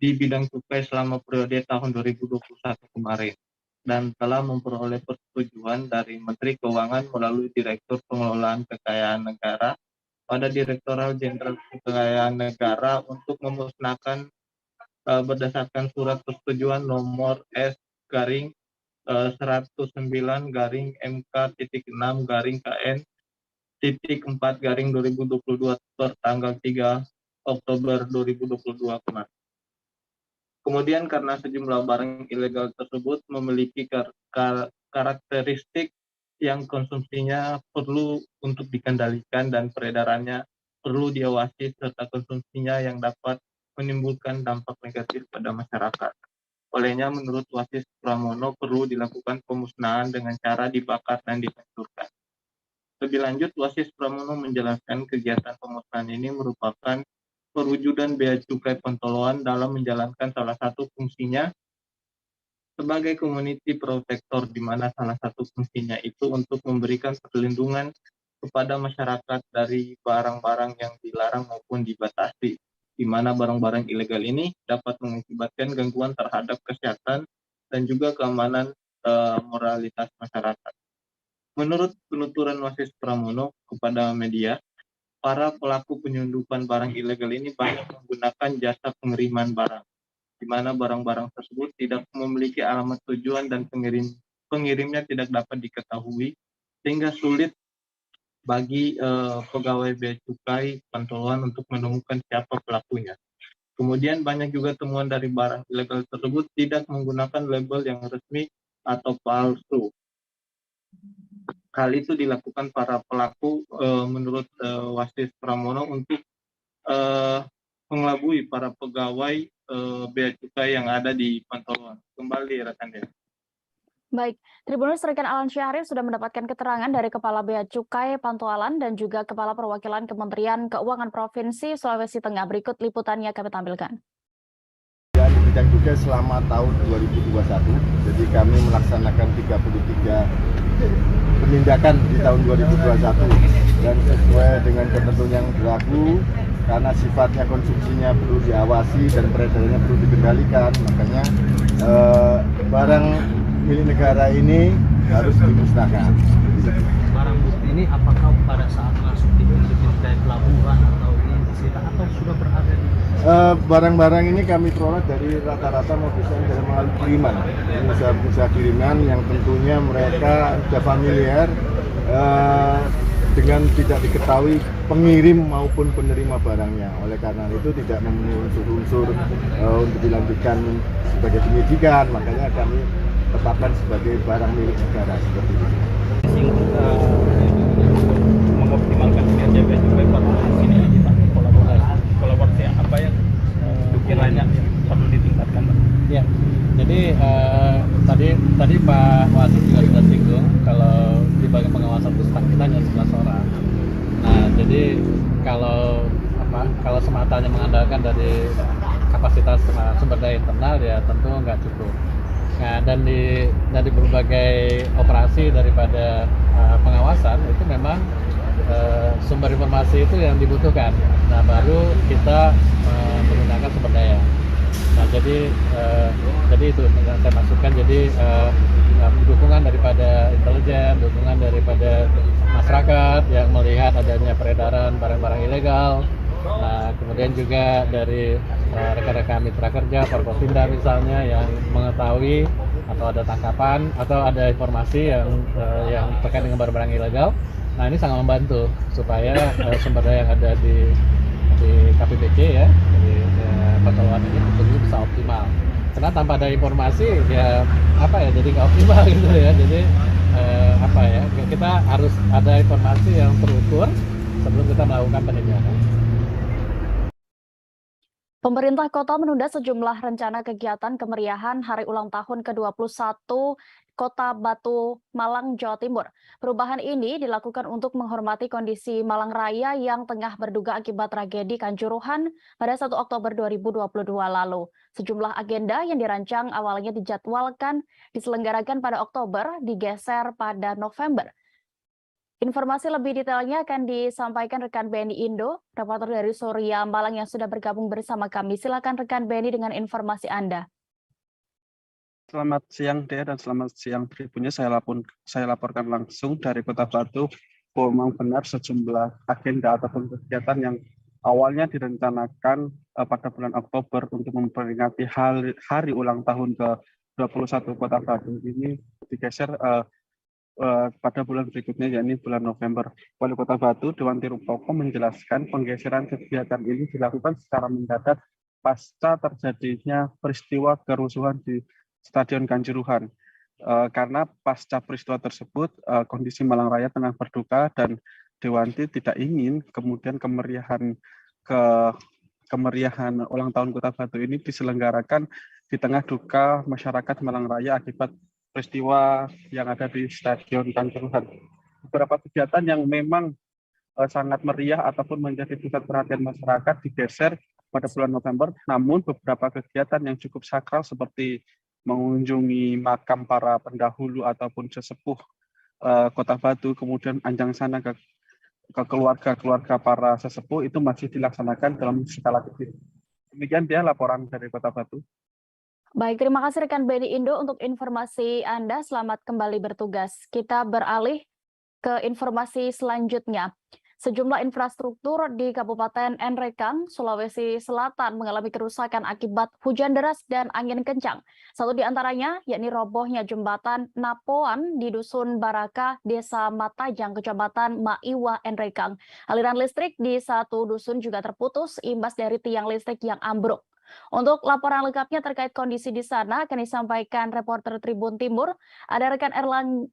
di bidang cukai selama periode tahun 2021 kemarin dan telah memperoleh persetujuan dari Menteri Keuangan melalui Direktur Pengelolaan Kekayaan Negara pada Direktorat Jenderal Kekayaan Negara untuk memusnahkan berdasarkan surat persetujuan nomor S/109-MK.6-KN.4/2022 per tanggal 3 Oktober 2022 kemarin. Kemudian karena sejumlah barang ilegal tersebut memiliki karakteristik yang konsumsinya perlu untuk dikendalikan dan peredarannya perlu diawasi serta konsumsinya yang dapat menimbulkan dampak negatif pada masyarakat. Olehnya menurut Wasis Pramono perlu dilakukan pemusnahan dengan cara dibakar dan dihancurkan. Lebih lanjut, Wasis Pramono menjelaskan kegiatan pemusnahan ini merupakan perwujudan Bea Cukai Pantoloan dalam menjalankan salah satu fungsinya sebagai community protector, di mana salah satu fungsinya itu untuk memberikan perlindungan kepada masyarakat dari barang-barang yang dilarang maupun dibatasi, di mana barang-barang ilegal ini dapat mengakibatkan gangguan terhadap kesehatan dan juga keamanan moralitas masyarakat. Menurut penuturan Wasis Pramono kepada media, para pelaku penyelundupan barang ilegal ini banyak menggunakan jasa pengiriman barang, di mana barang-barang tersebut tidak memiliki alamat tujuan dan pengirimnya tidak dapat diketahui, sehingga sulit bagi pegawai Bea Cukai Pantoloan untuk menemukan siapa pelakunya. Kemudian banyak juga temuan dari barang ilegal tersebut tidak menggunakan label yang resmi atau palsu. Hal itu dilakukan para pelaku menurut Wasis Pramono untuk mengelabui para pegawai Bea Cukai yang ada di Pantoloan. Kembali rekan Dea. Baik, Tribuners rekan Alan Syahrir sudah mendapatkan keterangan dari Kepala Bea Cukai Pantoloan dan juga Kepala Perwakilan Kementerian Keuangan Provinsi Sulawesi Tengah. Berikut liputannya kami tampilkan. Dan di bidang cukai selama tahun 2021, jadi kami melaksanakan 33 penindakan di tahun 2021 dan sesuai dengan ketentuan yang berlaku karena sifatnya konsumsinya perlu diawasi dan peredarannya perlu dikendalikan, makanya barang milik negara ini harus dimusnahkan. Barang bukti ini apakah pada saat masuk di pelabuhan atau disita atau sudah berada di barang-barang ini kami peroleh dari rata-rata modusnya dari melalui kiriman, usaha kiriman yang tentunya mereka sudah familiar dengan tidak diketahui pengirim maupun penerima barangnya. Oleh karena itu tidak memenuhi unsur-unsur untuk dilanjutkan sebagai penyidikan, makanya kami tetapkan sebagai barang milik negara seperti itu. Mengoptimalkan kinerja Bea Cukai Pantoloan ini kita kolaborasi apa yang kiranya perlu ditingkatkan, Pak? Ya, jadi tadi Pak Wasis juga sudah singgung kalau di bagian pengawasan pusat kita hanya 11 orang. Nah, jadi kalau semata hanya mengandalkan dari kapasitas sumber daya internal ya tentu nggak cukup. Nah, dan di berbagai operasi daripada pengawasan itu memang sumber informasi itu yang dibutuhkan. Nah, baru kita menggunakan sumber daya. Nah, jadi itu yang saya masukkan. Jadi dukungan daripada intelijen, dukungan daripada masyarakat yang melihat adanya peredaran barang-barang ilegal. Nah, kemudian juga dari rekan-rekan mitra kerja, Forkopimda misalnya yang mengetahui atau ada tangkapan atau ada informasi yang terkait dengan barang-barang ilegal. Nah, ini sangat membantu supaya sumber daya yang ada di KPBC ya, di Pantoloan ini tentunya bisa optimal. Karena tanpa ada informasi ya jadi nggak optimal gitu ya. Jadi kita harus ada informasi yang terukur sebelum kita melakukan penindakan. Pemerintah kota menunda sejumlah rencana kegiatan kemeriahan Hari Ulang Tahun ke-21 Kota Batu, Malang, Jawa Timur. Perubahan ini dilakukan untuk menghormati kondisi Malang Raya yang tengah berduka akibat tragedi Kanjuruhan pada 1 Oktober 2022 lalu. Sejumlah agenda yang dirancang awalnya dijadwalkan diselenggarakan pada Oktober digeser pada November. Informasi lebih detailnya akan disampaikan rekan Beni Indo, reporter dari Surya Malang yang sudah bergabung bersama kami. Silakan rekan Beni dengan informasi Anda. Selamat siang Dea dan selamat siang Tribunnya. Saya laporkan langsung dari Kota Batu. Memang benar sejumlah agenda ataupun kegiatan yang awalnya direncanakan pada bulan Oktober untuk memperingati hari ulang tahun ke-21 Kota Batu ini digeser pada bulan berikutnya, yakni bulan November. Wali Kota Batu, Dewan Tirupoko, menjelaskan penggeseran kegiatan ini dilakukan secara mendadak pasca terjadinya peristiwa kerusuhan di Stadion Kanjuruhan. Karena pasca peristiwa tersebut, kondisi Malang Raya tengah berduka dan Dewanti tidak ingin kemudian kemeriahan ulang tahun Kota Batu ini diselenggarakan di tengah duka masyarakat Malang Raya akibat peristiwa yang ada di Stadion Kanjuruhan. Beberapa kegiatan yang memang sangat meriah ataupun menjadi pusat perhatian masyarakat digeser pada bulan November, namun beberapa kegiatan yang cukup sakral seperti mengunjungi makam para pendahulu ataupun sesepuh Kota Batu, kemudian anjang sana ke keluarga-keluarga para sesepuh itu masih dilaksanakan dalam skala kecil. Demikian dia laporan dari Kota Batu. Baik, terima kasih rekan Beni Indo untuk informasi Anda. Selamat kembali bertugas. Kita beralih ke informasi selanjutnya. Sejumlah infrastruktur di Kabupaten Nrekang, Sulawesi Selatan mengalami kerusakan akibat hujan deras dan angin kencang. Satu di antaranya yakni robohnya jembatan Napoan di Dusun Baraka, Desa Matajang, Kecamatan Maiwa, Nrekang. Aliran listrik di satu dusun juga terputus imbas dari tiang listrik yang ambruk. Untuk laporan lengkapnya terkait kondisi di sana akan disampaikan reporter Tribun Timur. Ada rekan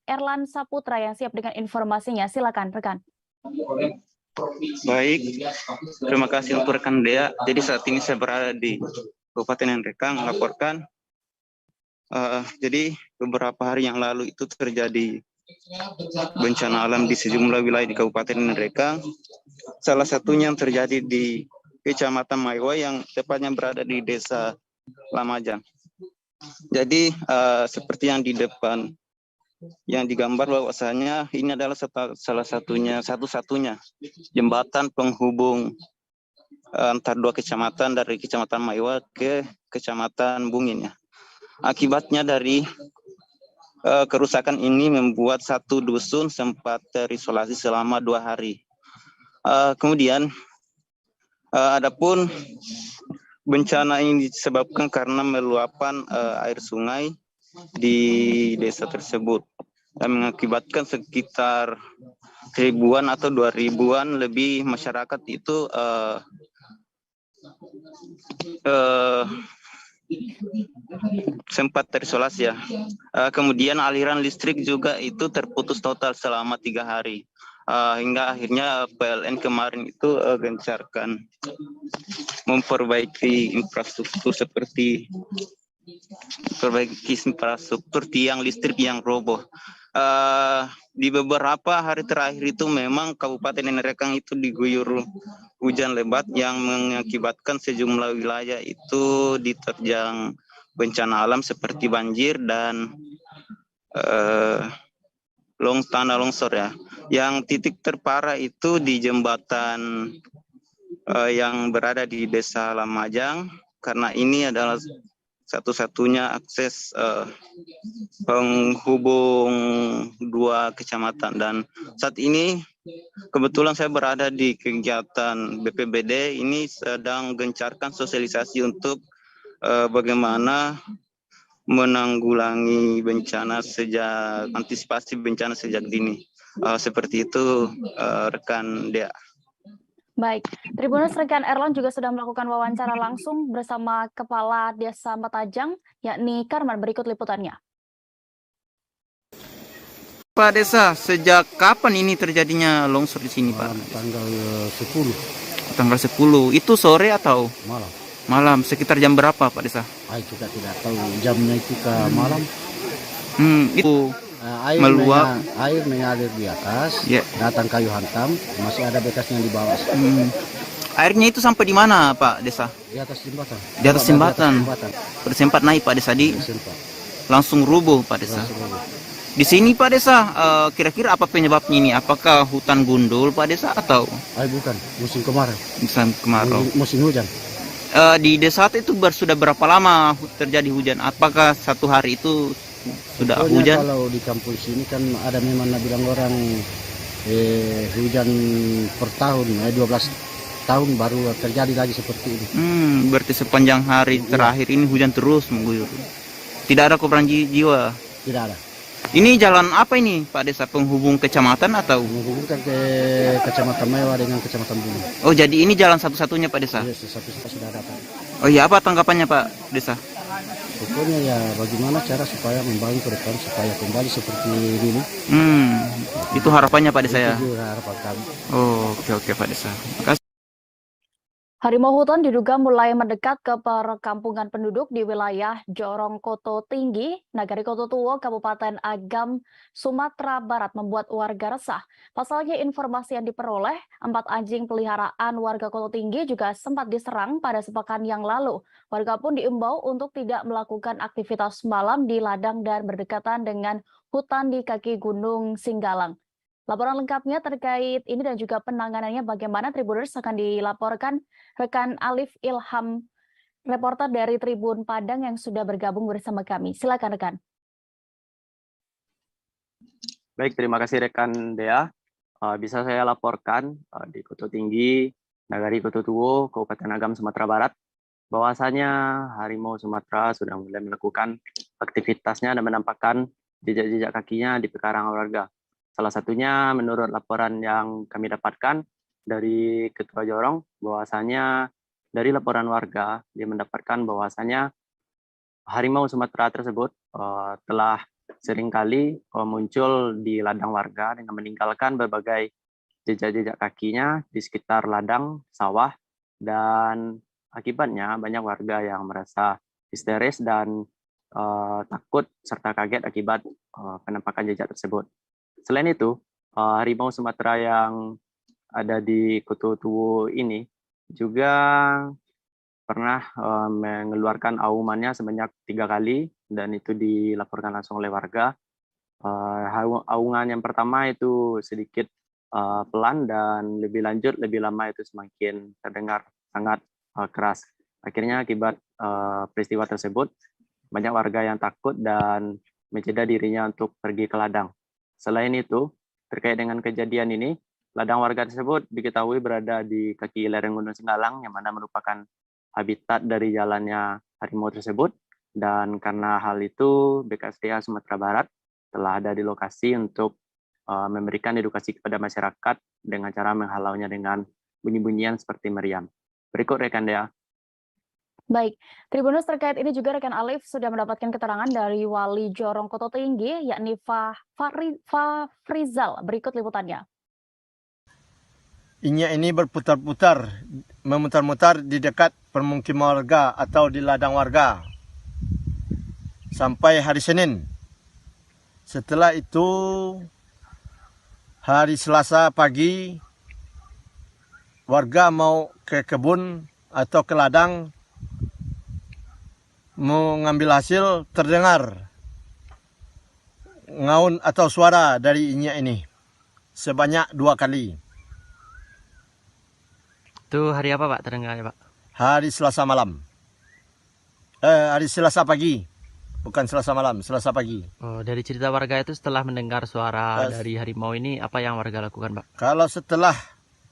Erlan Saputra yang siap dengan informasinya. Silakan rekan. Baik, terima kasih untuk rekan Dea. Jadi saat ini saya berada di Kabupaten Nrekang melaporkan. Jadi beberapa hari yang lalu itu terjadi bencana alam di sejumlah wilayah di Kabupaten Nrekang. Salah satunya yang terjadi di Kecamatan Maiwa yang tepatnya berada di Desa Lamajang. Jadi seperti yang di depan yang digambar bahwasanya ini adalah satu-satunya jembatan penghubung antar dua kecamatan dari Kecamatan Maiwa ke Kecamatan Bungin ya. Akibatnya dari kerusakan ini membuat satu dusun sempat terisolasi selama 2 hari. Kemudian adapun bencana ini disebabkan karena meluapan air sungai di desa tersebut dan mengakibatkan sekitar 1.000-an atau 2.000-an lebih masyarakat itu sempat terisolasi ya. Kemudian aliran listrik juga itu terputus total selama 3 hari. Hingga akhirnya PLN kemarin itu gencarkan memperbaiki infrastruktur seperti tiang listrik yang roboh. Di beberapa hari terakhir itu memang Kabupaten Nrekang itu diguyur hujan lebat yang mengakibatkan sejumlah wilayah itu diterjang bencana alam seperti banjir dan tanah longsor ya. Yang titik terparah itu di jembatan yang berada di Desa Lamajang, karena ini adalah satu-satunya akses penghubung 2 kecamatan. Dan saat ini kebetulan saya berada di kegiatan BPBD, ini sedang gencarkan sosialisasi untuk bagaimana menanggulangi bencana antisipasi bencana sejak dini. Seperti itu rekan Dea. Baik, Tribuners rekan Erlon juga sudah melakukan wawancara langsung bersama Kepala Desa Matajang, yakni Karman. Berikut liputannya. Pak Desa, sejak kapan ini terjadinya longsor di sini, Pak? Tanggal 10. Tanggal 10. Itu sore atau Malam. malam? Sekitar jam berapa, Pak Desa? Saya juga tidak tahu jamnya itu ke malam. Itu Air meluap. air mengalir di atas, Ya. datang kayu hantam, masih ada bekasnya di bawah. Airnya itu sampai di mana, Pak Desa? Di atas jembatan. Di atas jembatan. Bersempat naik, Pak Desa, langsung rubuh, Pak Desa. Di sini, Pak Desa, kira-kira apa penyebabnya ini? Apakah hutan gundul, Pak Desa, atau? Bukan, musim kemarau. Musim kemarau. Musim hujan. Di desa itu sudah berapa lama terjadi hujan? Apakah satu hari itu sudah Pokoknya hujan? kalau di kampung sini kan ada memang bilang orang hujan per tahun, 12 tahun baru terjadi lagi seperti ini. Berarti sepanjang hari terakhir ini hujan terus mengguyur. Tidak ada korban jiwa? Tidak ada. Ini jalan apa ini, Pak Desa? Penghubung kecamatan atau? Menghubungkan ke Kecamatan Mewah dengan Kecamatan Bumi. Oh, jadi ini jalan satu-satunya, Pak Desa? Iya, satu-satunya sudah dapat. Oh iya, apa tanggapannya, Pak Desa? Pokoknya ya bagaimana cara supaya membangun ke depan supaya kembali seperti ini. Itu harapannya, Pak Desa ya? Itu harapan kami. Oh, oke Pak Desa. Makasih. Harimau hutan diduga mulai mendekat ke perkampungan penduduk di wilayah Jorong Koto Tinggi, Nagari Koto Tuo, Kabupaten Agam, Sumatera Barat membuat warga resah. Pasalnya informasi yang diperoleh, 4 anjing peliharaan warga Koto Tinggi juga sempat diserang pada sepekan yang lalu. Warga pun diimbau untuk tidak melakukan aktivitas malam di ladang dan berdekatan dengan hutan di kaki Gunung Singgalang. Laporan lengkapnya terkait ini dan juga penanganannya bagaimana Tribuners akan dilaporkan rekan Alif Ilham, reporter dari Tribun Padang yang sudah bergabung bersama kami. Silakan rekan. Baik, terima kasih rekan Dea. Bisa saya laporkan di Koto Tinggi, Nagari Koto Tuo, Kabupaten Agam, Sumatera Barat, bahwasanya harimau Sumatera sudah mulai melakukan aktivitasnya dan menampakkan jejak-jejak kakinya di pekarangan warga. Salah satunya menurut laporan yang kami dapatkan dari Ketua Jorong, bahwasanya dari laporan warga, dia mendapatkan bahwasanya harimau Sumatera tersebut telah seringkali muncul di ladang warga dengan meninggalkan berbagai jejak-jejak kakinya di sekitar ladang, sawah, dan akibatnya banyak warga yang merasa histeris dan takut serta kaget akibat penampakan jejak tersebut. Selain itu, harimau Sumatera yang ada di Koto Tuo ini juga pernah mengeluarkan aumannya sebanyak 3 kali dan itu dilaporkan langsung oleh warga. Aungan yang pertama itu sedikit pelan dan lebih lanjut, lebih lama itu semakin terdengar sangat keras. Akhirnya akibat peristiwa tersebut, banyak warga yang takut dan mencegah dirinya untuk pergi ke ladang. Selain itu, terkait dengan kejadian ini, ladang warga tersebut diketahui berada di kaki lereng Gunung Singgalang, yang mana merupakan habitat dari jalannya harimau tersebut. Dan karena hal itu, BKSDA Sumatera Barat telah ada di lokasi untuk memberikan edukasi kepada masyarakat dengan cara menghalaunya dengan bunyi-bunyian seperti meriam. Berikut rekan Dea. Baik, Tribuners terkait ini juga rekan Alif sudah mendapatkan keterangan dari Wali Jorong Koto Tinggi, yakni Frizal. Berikut liputannya. Inyak ini berputar-putar, memutar-mutar di dekat permukiman warga atau di ladang warga sampai hari Senin. Setelah itu, hari Selasa pagi, warga mau ke kebun atau ke ladang, mau ngambil hasil, terdengar ngaun atau suara dari inyak ini sebanyak 2 kali. Itu hari apa Pak terdengarnya Pak? Hari Selasa malam. Hari Selasa pagi, bukan Selasa malam, Selasa pagi. Oh, dari cerita warga itu setelah mendengar suara dari harimau ini, apa yang warga lakukan Pak? Kalau setelah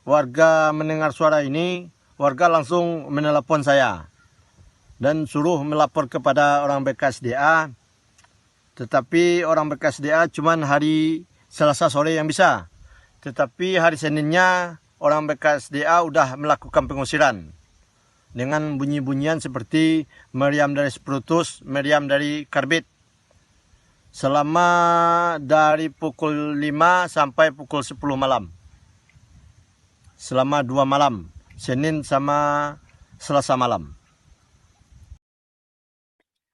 warga mendengar suara ini, warga langsung menelepon saya dan suruh melapor kepada orang BKSDA. Tetapi orang BKSDA cuman hari Selasa sore yang bisa. Tetapi hari Seninnya orang BKSDA udah melakukan pengusiran dengan bunyi-bunyian seperti meriam dari sprutus, meriam dari karbit selama dari pukul 5 sampai pukul 10 malam. Selama 2 malam, Senin sama Selasa malam.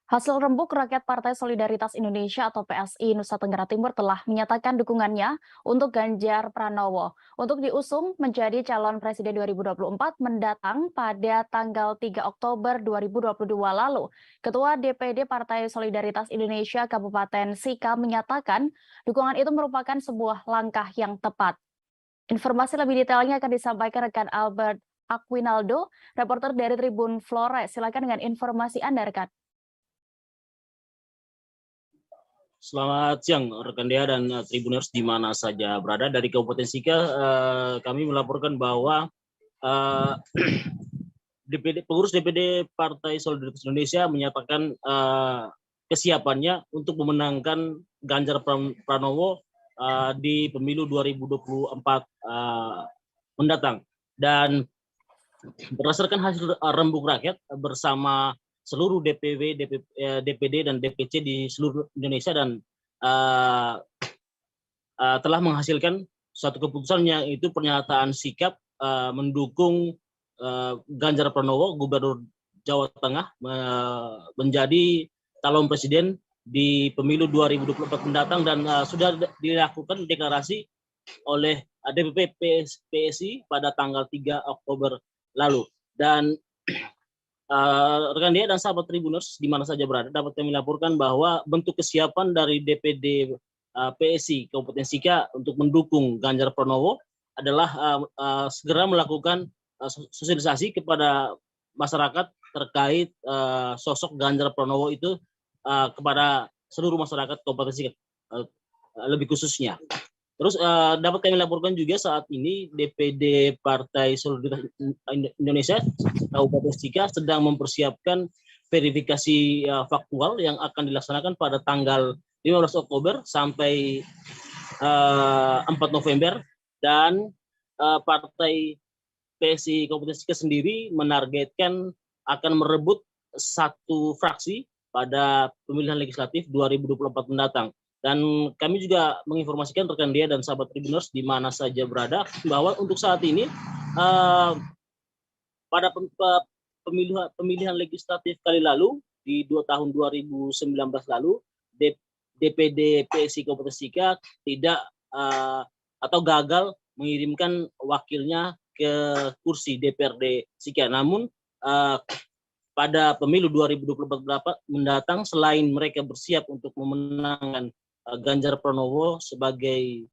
Hasil rembuk rakyat Partai Solidaritas Indonesia atau PSI Nusa Tenggara Timur telah menyatakan dukungannya untuk Ganjar Pranowo untuk diusung menjadi calon presiden 2024 mendatang pada tanggal 3 Oktober 2022 lalu. Ketua DPD Partai Solidaritas Indonesia Kabupaten Sika menyatakan dukungan itu merupakan sebuah langkah yang tepat. Informasi lebih detailnya akan disampaikan rekan Albert Aquinaldo, reporter dari Tribun Flores. Silakan dengan informasi Anda, rekan. Selamat siang rekan Dea dan Tribuners di mana saja berada. Dari Kabupaten Sika kami melaporkan bahwa pengurus DPD Partai Solidaritas Indonesia menyatakan kesiapannya untuk memenangkan Ganjar Pranowo di pemilu 2024 mendatang. Dan berdasarkan hasil rembuk rakyat bersama seluruh DPD dan DPC di seluruh Indonesia dan telah menghasilkan suatu keputusan yang itu pernyataan sikap mendukung Ganjar Pranowo, Gubernur Jawa Tengah, menjadi calon presiden di pemilu 2024 mendatang dan sudah dilakukan deklarasi oleh DPP PSI pada tanggal 3 Oktober lalu. Dan rekan Dea dan sahabat Tribuners di mana saja berada dapat kami laporkan bahwa bentuk kesiapan dari DPD PSI Kabupaten Sika untuk mendukung Ganjar Pranowo adalah segera melakukan sosialisasi kepada masyarakat terkait sosok Ganjar Pranowo itu kepada seluruh masyarakat Kabupaten Sika lebih khususnya. Terus dapat kami laporkan juga saat ini DPD Partai Solidaritas Indonesia Kabupaten Sika sedang mempersiapkan verifikasi faktual yang akan dilaksanakan pada tanggal 15 Oktober sampai 4 November dan Partai PSI Kabupaten Sika sendiri menargetkan akan merebut satu fraksi pada pemilihan legislatif 2024 mendatang. Dan kami juga menginformasikan rekan Dea dan sahabat Tribuners di mana saja berada bahwa untuk saat ini pada pemilihan legislatif kali lalu di 2 tahun 2019 lalu DPD PSI Kabupaten Sika tidak atau gagal mengirimkan wakilnya ke kursi DPRD Sika. Namun pada pemilu 2024 mendatang selain mereka bersiap untuk memenangkan Ganjar Pranowo sebagai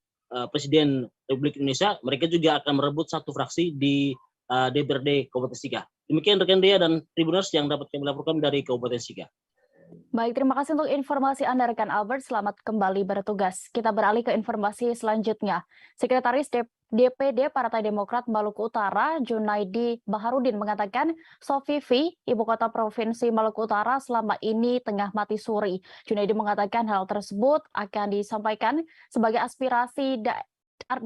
Presiden Republik Indonesia, mereka juga akan merebut satu fraksi di DPRD Kabupaten Sika. Demikian rekan Dea dan Tribuners yang dapat kami laporkan dari Kabupaten Sika. Baik, terima kasih untuk informasi Anda rekan Albert. Selamat kembali bertugas. Kita beralih ke informasi selanjutnya. Sekretaris DPD Partai Demokrat Maluku Utara, Junaidi Baharudin mengatakan Sofifi, ibu kota provinsi Maluku Utara selama ini tengah mati suri. Junaidi mengatakan hal tersebut akan disampaikan sebagai aspirasi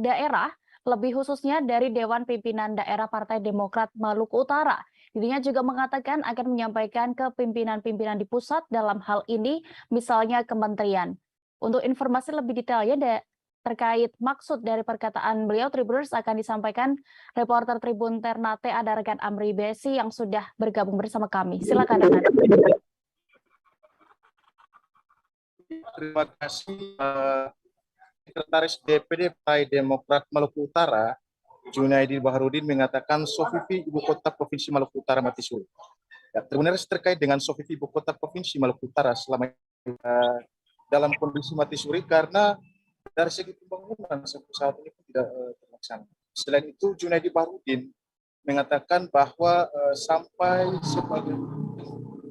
daerah, lebih khususnya dari Dewan Pimpinan Daerah Partai Demokrat Maluku Utara. Dirinya juga mengatakan akan menyampaikan ke pimpinan-pimpinan di pusat dalam hal ini, misalnya kementerian. Untuk informasi lebih detailnya terkait maksud dari perkataan beliau, Tribuners akan disampaikan reporter Tribun Ternate ada rekan Amri Besi yang sudah bergabung bersama kami. Silakan rekan. Terima kasih Sekretaris DPD Partai Demokrat Maluku Utara, Junaidi Baharudin mengatakan Sofifi ibu kota provinsi Maluku Utara mati suri. Ya, Tribuners terkait dengan Sofifi ibu kota provinsi Maluku Utara selama dalam kondisi mati suri karena dari segi pembangunan saat ini tidak terlaksana. Selain itu, Junaidi Baharudin mengatakan bahwa sampai sebagai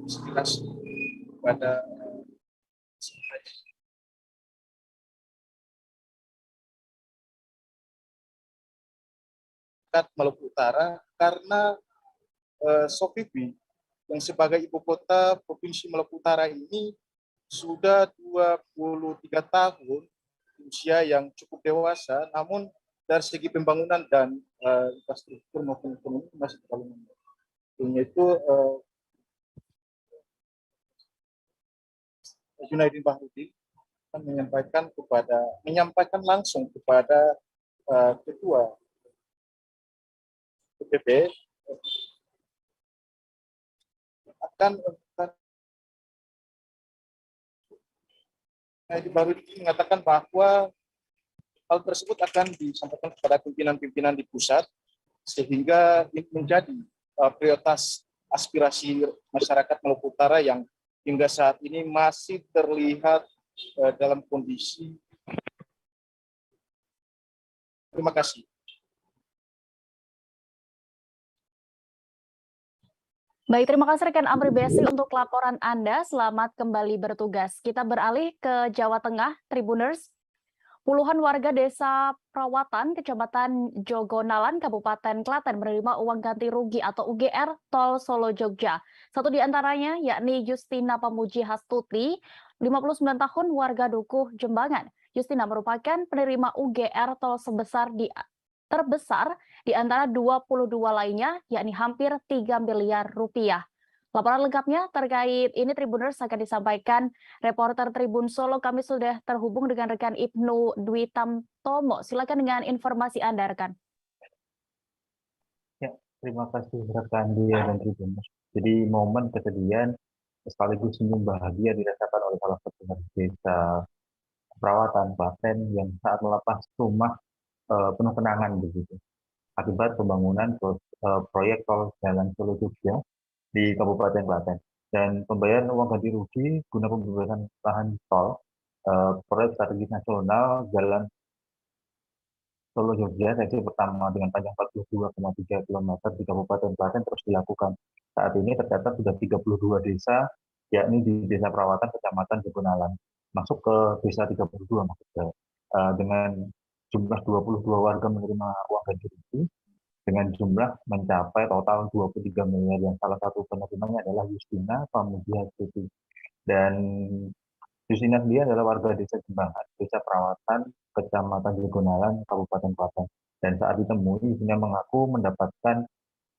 inspirasi pada Maluku Utara karena Sofifi yang sebagai ibu kota provinsi Maluku Utara ini sudah 23 tahun usia yang cukup dewasa, namun dari segi pembangunan dan infrastruktur maupun ekonomi masih terlalu lambat. Itu Junaidi Bahrudin menyampaikan langsung kepada ketua PPP Junaidi Bahrudin mengatakan bahwa hal tersebut akan disampaikan kepada pimpinan-pimpinan di pusat sehingga ini menjadi prioritas aspirasi masyarakat Maluku Utara yang hingga saat ini masih terlihat dalam kondisi. Terima kasih. Baik, terima kasih rekan Amri Besi untuk laporan Anda. Selamat kembali bertugas. Kita beralih ke Jawa Tengah, Tribuners. Puluhan warga desa Perawatan, Kecamatan Jogonalan, Kabupaten Klaten menerima uang ganti rugi atau UGR Tol Solo Jogja. Satu di antaranya yakni Justina Pamuji Hastuti, 59 tahun, warga Dukuh, Jembangan. Justina merupakan penerima UGR Tol terbesar di antara 22 lainnya, yakni hampir 3 miliar rupiah. Laporan lengkapnya terkait ini Tribuners akan disampaikan reporter Tribun Solo. Kami sudah terhubung dengan rekan Ibnu Dwi Tamtomo. Silakan dengan informasi Anda, rekan. Ya, terima kasih rekan Dia dan Tribuners. Jadi momen kesedihan sekaligus senyum bahagia dirasakan oleh salah satu desa Perawatan Klaten yang saat melepas rumah penuh kenangan begitu akibat pembangunan proyek tol Jalan Solo Jogja di Kabupaten Klaten, dan pembayaran uang ganti rugi guna pembebasan lahan tol proyek strategis nasional Jalan Solo Jogja seksi pertama dengan panjang 42,3 km di Kabupaten Klaten terus dilakukan. Saat ini tercatat sudah 32 desa, yakni di Desa Perawatan, Kecamatan Jogonalan, masuk ke desa 32 maksudnya, dengan jumlah 22 warga menerima uang ganti rugi dengan jumlah mencapai total 23 miliar, yang salah satu penerimanya adalah Justina Pamuji Hastuti. Dan Justina sendiri adalah warga desa Jembangan, Desa Perawatan, Kecamatan Jogonalan, Kabupaten Klaten. Dan saat ditemui, Justina mengaku mendapatkan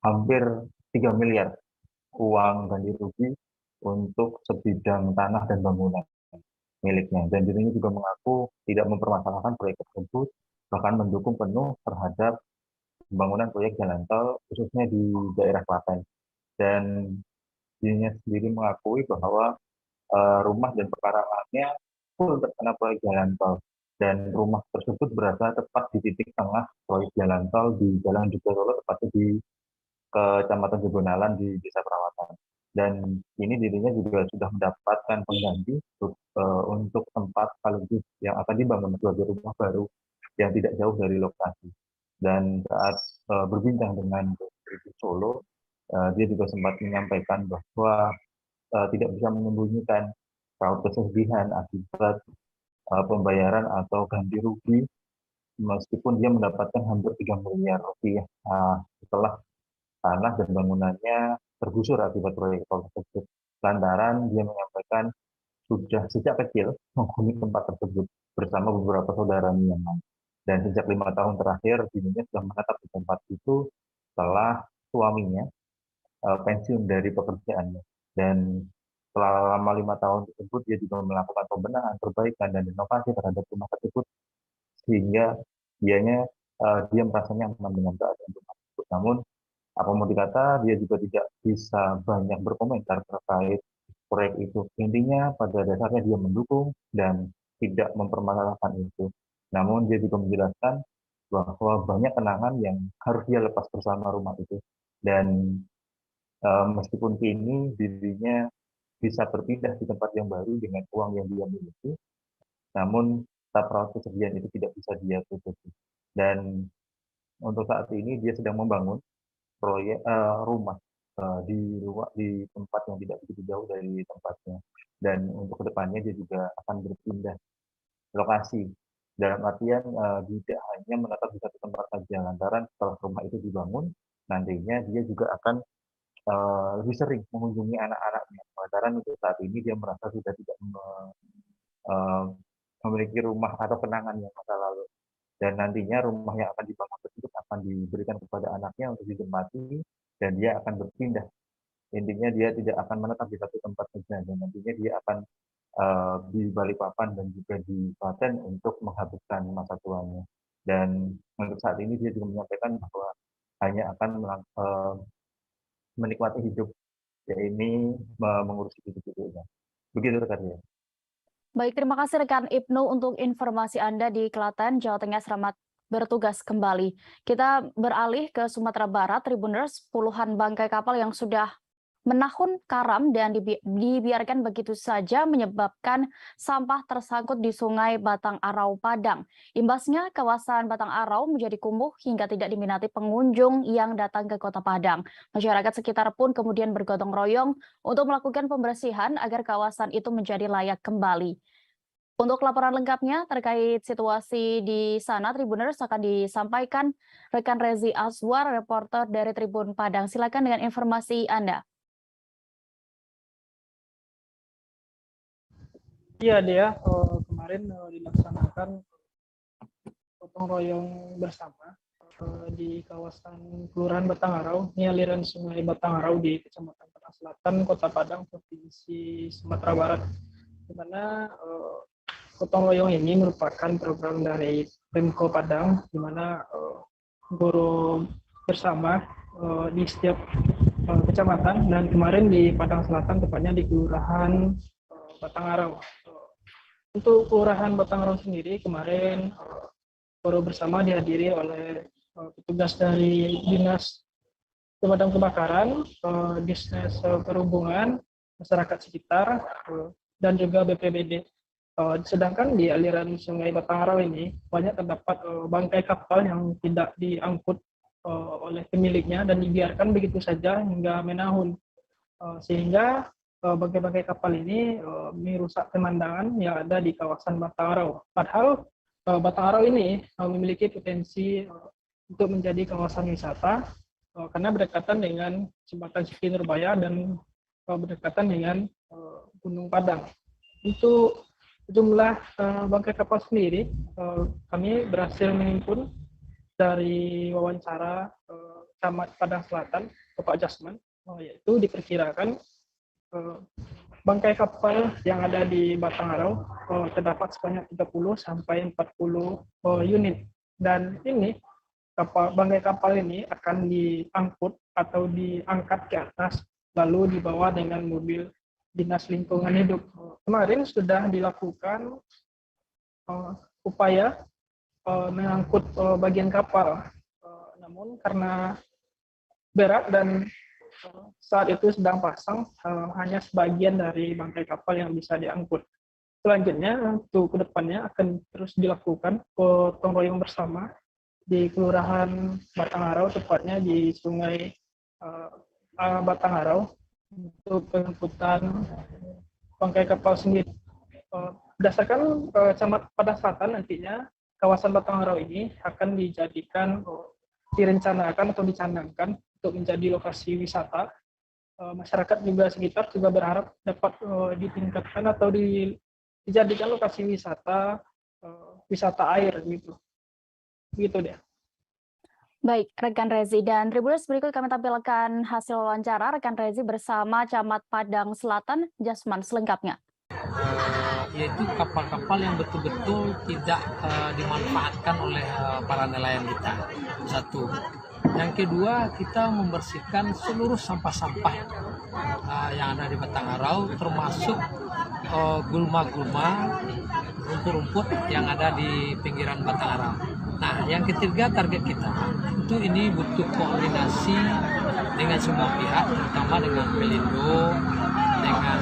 hampir 3 miliar uang ganti rugi untuk sebidang tanah dan bangunan miliknya. Dan dirinya juga mengaku tidak mempermasalahkan proyek tersebut, bahkan mendukung penuh terhadap pembangunan proyek jalan tol khususnya di daerah Klaten. Dan dirinya sendiri mengakui bahwa rumah dan pekarangannya full terkena proyek jalan tol, dan rumah tersebut berada tepat di titik tengah proyek jalan tol di Jalan Jogja Solo, tepatnya di Kecamatan Jogonalan di Desa Perawatan. Dan ini dirinya juga sudah mendapatkan pengganti untuk tempat sekaligus yang akan dibangun sebagai rumah baru yang tidak jauh dari lokasi. Dan saat berbincang dengan Tribun Solo, dia juga sempat menyampaikan bahwa tidak bisa menyembunyikan raut kesedihan akibat pembayaran atau ganti rugi, meskipun dia mendapatkan hampir 3 miliar rupiah setelah tanah dan bangunannya tergusur akibat proyek tol tersebut. Lantaran dia menyampaikan sudah sejak kecil menghuni tempat tersebut bersama beberapa saudaranya yang lain. Dan sejak 5 tahun terakhir, dirinya sudah menetap di tempat itu setelah suaminya pensiun dari pekerjaannya. Dan selama 5 tahun tersebut, dia juga melakukan pembenahan, perbaikan, dan inovasi terhadap rumah tersebut, sehingga dia merasa nyaman dengan keadaan rumah tersebut. Namun, apa mau dikata, dia juga tidak bisa banyak berkomentar terkait proyek itu. Intinya, pada dasarnya dia mendukung dan tidak mempermasalahkan itu. Namun dia juga menjelaskan bahwa banyak kenangan yang harus dia lepas bersama rumah itu. Dan meskipun kini dirinya bisa berpindah di tempat yang baru dengan uang yang dia miliki, namun raut kesedihan itu tidak bisa dia tutupi. Dan untuk saat ini dia sedang membangun proyek rumah di tempat yang tidak begitu jauh dari tempatnya. Dan untuk kedepannya dia juga akan berpindah lokasi. Dalam artian tidak hanya menetap di satu tempat saja, lantaran setelah rumah itu dibangun, nantinya dia juga akan lebih sering mengunjungi anak-anaknya. Lantaran untuk saat ini dia merasa sudah tidak memiliki rumah atau kenangan yang masa lalu. dan nantinya rumah yang akan dibangun tersebut akan diberikan kepada anaknya untuk ditempati dan dia akan berpindah. Intinya dia tidak akan menetap di satu tempat saja dan nantinya dia akan di Balikpapan dan juga di Klaten untuk menghabiskan masa tuanya. Dan untuk saat ini dia juga menyampaikan bahwa hanya akan menikmati hidup, yaitu mengurusi hidup-hidupnya. Begitu rekan ya. Baik, terima kasih rekan Ibnu untuk informasi Anda di Klaten, Jawa Tengah. Selamat bertugas kembali. Kita beralih ke Sumatera Barat, Tribuners. Puluhan bangkai kapal yang sudah menahun karam dan dibiarkan begitu saja menyebabkan sampah tersangkut di Sungai Batang Arau, Padang. Imbasnya, kawasan Batang Arau menjadi kumuh hingga tidak diminati pengunjung yang datang ke Kota Padang. Masyarakat sekitar pun kemudian bergotong royong untuk melakukan pembersihan agar kawasan itu menjadi layak kembali. Untuk laporan lengkapnya terkait situasi di sana, Tribuners, akan disampaikan rekan Rezi Azwar, reporter dari Tribun Padang. Silakan dengan informasi Anda. Iya, Dea, kemarin dilaksanakan gotong royong bersama di kawasan Kelurahan Batang Arau, ini aliran Sungai Batang Arau di Kecamatan Padang Selatan, Kota Padang, Provinsi Sumatera Barat, di mana gotong royong ini merupakan program dari Pemko Padang, di mana guru bersama di setiap kecamatan, dan kemarin di Padang Selatan, tepatnya di Kelurahan Batang Arau. Untuk Kelurahan Batang Arau sendiri, kemarin guru bersama dihadiri oleh petugas dari Dinas Pemadam Kebakaran, Dinas Perhubungan, masyarakat sekitar, dan juga BPBD. Sedangkan di aliran Sungai Batang Arau ini banyak terdapat bangkai kapal yang tidak diangkut oleh pemiliknya dan dibiarkan begitu saja hingga menahun, sehingga bangkai-bangkai kapal ini merusak pemandangan yang ada di kawasan Batang Arau. Padahal Batang Arau ini memiliki potensi untuk menjadi kawasan wisata karena berdekatan dengan Jembatan Siti Nurbaya dan berdekatan dengan Gunung Padang. Untuk jumlah bangkai kapal sendiri, kami berhasil menghimpun dari wawancara Camat Padang Selatan, Bapak Jasman, yaitu diperkirakan bangkai kapal yang ada di Batang Arau terdapat sebanyak 30 sampai 40 unit, dan ini bangkai kapal ini akan diangkut atau diangkat ke atas lalu dibawa dengan mobil Dinas Lingkungan Hidup. Kemarin sudah dilakukan upaya mengangkut bagian kapal, namun karena berat dan saat itu sedang pasang, hanya sebagian dari bangkai kapal yang bisa diangkut. Selanjutnya, untuk kedepannya akan terus dilakukan gotong royong bersama di Kelurahan Batang Arau, tepatnya di Sungai Batang Arau, untuk pengangkutan bangkai kapal sendiri. Berdasarkan Camat Padang Selatan, nantinya kawasan Batang Arau ini akan dijadikan, direncanakan atau dicanangkan untuk menjadi lokasi wisata. Masyarakat juga sekitar juga berharap dapat ditingkatkan atau dijadikan lokasi wisata air gitu. Begitu deh. Baik, rekan Rezi, dan Tribuners, berikut kami tampilkan hasil wawancara rekan Rezi bersama Camat Padang Selatan, Jasman, selengkapnya. Yaitu kapal-kapal yang betul-betul tidak dimanfaatkan oleh para nelayan kita. Satu. Yang kedua, kita membersihkan seluruh sampah-sampah yang ada di Batang Arau, termasuk gulma-gulma, rumput-rumput yang ada di pinggiran Batang Arau. Nah, yang ketiga, target kita itu ini butuh koordinasi dengan semua pihak, terutama dengan Pelindo, dengan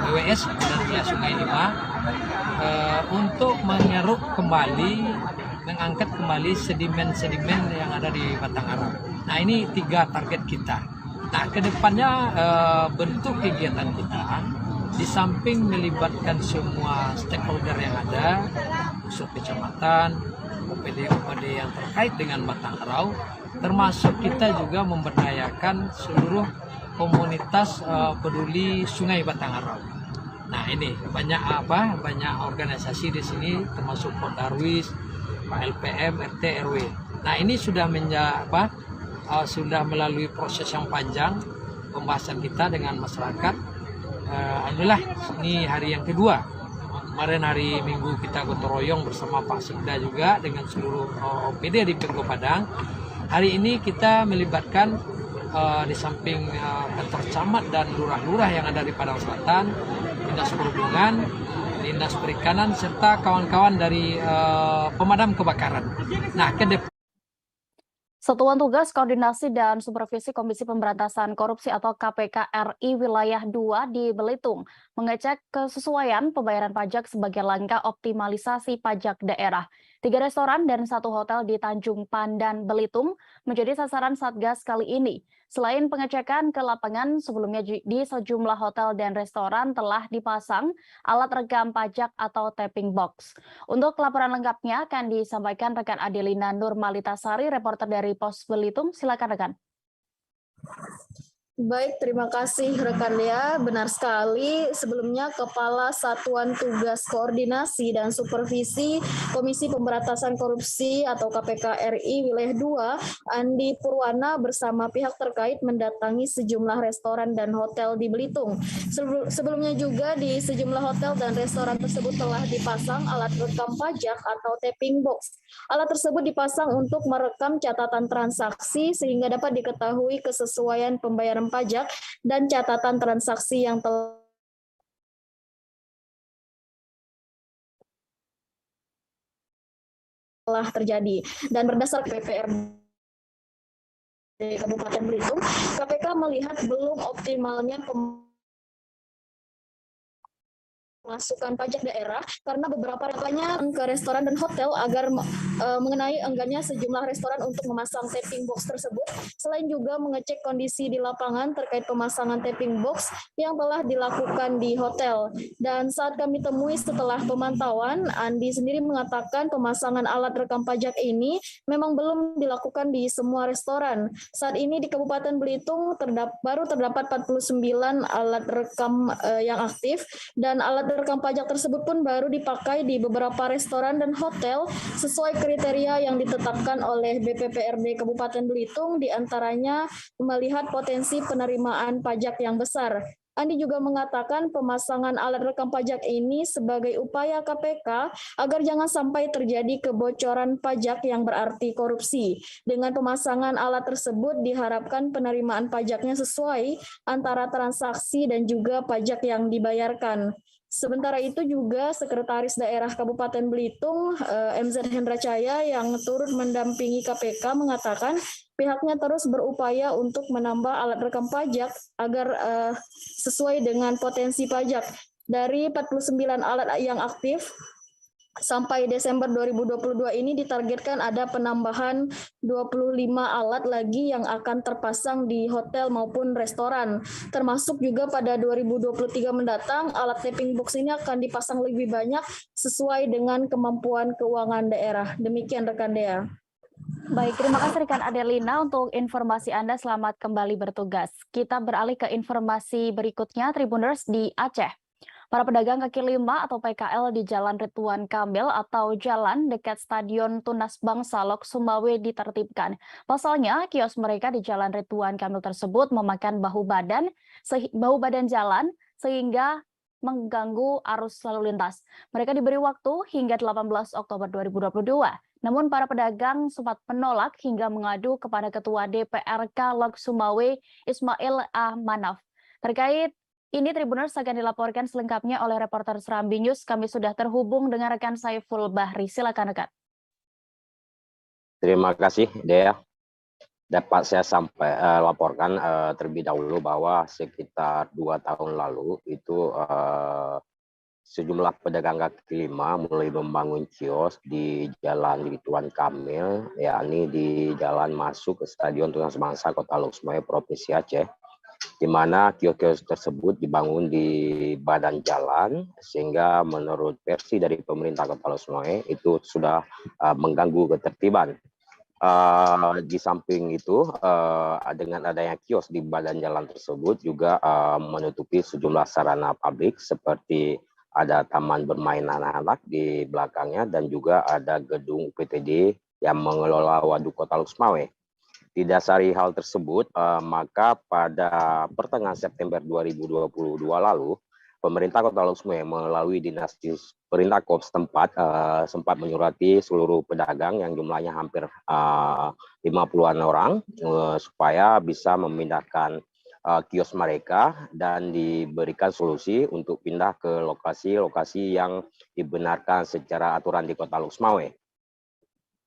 WWS dan Wilayah Sungai Lima, untuk mengeruk kembali, mengangkat kembali sedimen-sedimen yang ada di Batang Arau. Nah, ini 3 target kita. Nah, kedepannya bentuk kegiatan kita, di samping melibatkan semua stakeholder yang ada, unsur kecamatan, OPD-OPD yang terkait dengan Batang Arau, termasuk kita juga memberdayakan seluruh komunitas peduli Sungai Batang Arau. Nah ini banyak organisasi di sini termasuk Port Darwis, LPM, RT, RW. Nah ini sudah sudah melalui proses yang panjang pembahasan kita dengan masyarakat. Alhamdulillah ini hari yang kedua. Kemarin hari Minggu kita gotong royong bersama Pak Sekda juga dengan seluruh OPD di Pemko Padang. Hari ini kita melibatkan di samping kantor camat dan lurah-lurah yang ada di Padang Selatan, Dinas Perhubungan, Dinas Perikanan, serta kawan-kawan dari pemadam kebakaran. Nah, Satuan Tugas Koordinasi dan Supervisi Komisi Pemberantasan Korupsi atau KPK RI Wilayah 2 di Belitung mengecek kesesuaian pembayaran pajak sebagai langkah optimalisasi pajak daerah. 3 restoran dan 1 hotel di Tanjung Pandan, Belitung menjadi sasaran Satgas kali ini. Selain pengecekan ke lapangan, sebelumnya di sejumlah hotel dan restoran telah dipasang alat rekam pajak atau tapping box. Untuk laporan lengkapnya akan disampaikan rekan Adelina Nurmalitasari, reporter dari Pos Belitung. Silakan rekan. Baik, terima kasih rekan Dea. Benar sekali, sebelumnya Kepala Satuan Tugas Koordinasi dan Supervisi Komisi Pemberantasan Korupsi atau KPK RI Wilayah 2, Andi Purwana bersama pihak terkait mendatangi sejumlah restoran dan hotel di Belitung. Sebelumnya juga di sejumlah hotel dan restoran tersebut telah dipasang alat rekam pajak atau tapping box. Alat tersebut dipasang untuk merekam catatan transaksi sehingga dapat diketahui kesesuaian pembayaran pajak dan catatan transaksi yang telah terjadi. Dan berdasarkan PPRD Kabupaten Belitung, KPK melihat belum optimalnya masukan pajak daerah karena beberapa rekannya ke restoran dan hotel agar mengenai enggannya sejumlah restoran untuk memasang tapping box tersebut. Selain juga mengecek kondisi di lapangan terkait pemasangan tapping box yang telah dilakukan di hotel. Dan saat kami temui setelah pemantauan, Andi sendiri mengatakan pemasangan alat rekam pajak ini memang belum dilakukan di semua restoran. Saat ini di Kabupaten Belitung baru terdapat 49 alat rekam yang aktif, dan alat rekam pajak tersebut pun baru dipakai di beberapa restoran dan hotel sesuai kriteria yang ditetapkan oleh BPPRD Kabupaten Belitung, diantaranya melihat potensi penerimaan pajak yang besar. Andi juga mengatakan pemasangan alat rekam pajak ini sebagai upaya KPK agar jangan sampai terjadi kebocoran pajak yang berarti korupsi. Dengan pemasangan alat tersebut diharapkan penerimaan pajaknya sesuai antara transaksi dan juga pajak yang dibayarkan. Sementara itu juga Sekretaris Daerah Kabupaten Belitung, MZ Hendra Cahya, yang turut mendampingi KPK mengatakan pihaknya terus berupaya untuk menambah alat rekam pajak agar sesuai dengan potensi pajak. Dari 49 alat yang aktif, sampai Desember 2022 ini ditargetkan ada penambahan 25 alat lagi yang akan terpasang di hotel maupun restoran. Termasuk juga pada 2023 mendatang, alat tapping box ini akan dipasang lebih banyak sesuai dengan kemampuan keuangan daerah. Demikian rekan Dea. Baik, terima kasih rekan Adelina untuk informasi Anda. Selamat kembali bertugas. Kita beralih ke informasi berikutnya, Tribuners di Aceh. Para pedagang kaki lima atau PKL di Jalan Ridwan Kamil atau jalan dekat Stadion Tunas Bangsa Lok Sumawe ditertibkan. Pasalnya, kios mereka di Jalan Ridwan Kamil tersebut memakan bahu badan jalan sehingga mengganggu arus lalu lintas. Mereka diberi waktu hingga 18 Oktober 2022. Namun para pedagang sempat menolak hingga mengadu kepada Ketua DPRK Lok Sumawe Ismail A. Manaf. Terkait ini Tribuners akan dilaporkan selengkapnya oleh reporter Serambi News. Kami sudah terhubung dengan rekan Saiful Bahri. Silakan rekan. Terima kasih Dea. Dapat saya laporkan terlebih dahulu bahwa sekitar 2 tahun lalu itu sejumlah pedagang kaki lima mulai membangun kios di Jalan Ridwan Kamil, yakni di jalan masuk ke Stadion Tunas Bangsa Kota Lok Sumawe Provinsi Aceh, di mana kios-kios tersebut dibangun di badan jalan sehingga menurut versi dari pemerintah Kota Lok Sumawe itu sudah mengganggu ketertiban. Di samping itu, dengan adanya kios di badan jalan tersebut juga menutupi sejumlah sarana publik seperti ada taman bermain anak-anak di belakangnya dan juga ada gedung UPTD yang mengelola Waduk Kota Luxmawe. Didasari hal tersebut, maka pada pertengahan September 2022 lalu, pemerintah Kota Luxmawe melalui Dinas Perintah Kop setempat sempat menyurati seluruh pedagang yang jumlahnya hampir 50-an orang supaya bisa memindahkan kios mereka dan diberikan solusi untuk pindah ke lokasi-lokasi yang dibenarkan secara aturan di Kota Luxmawe.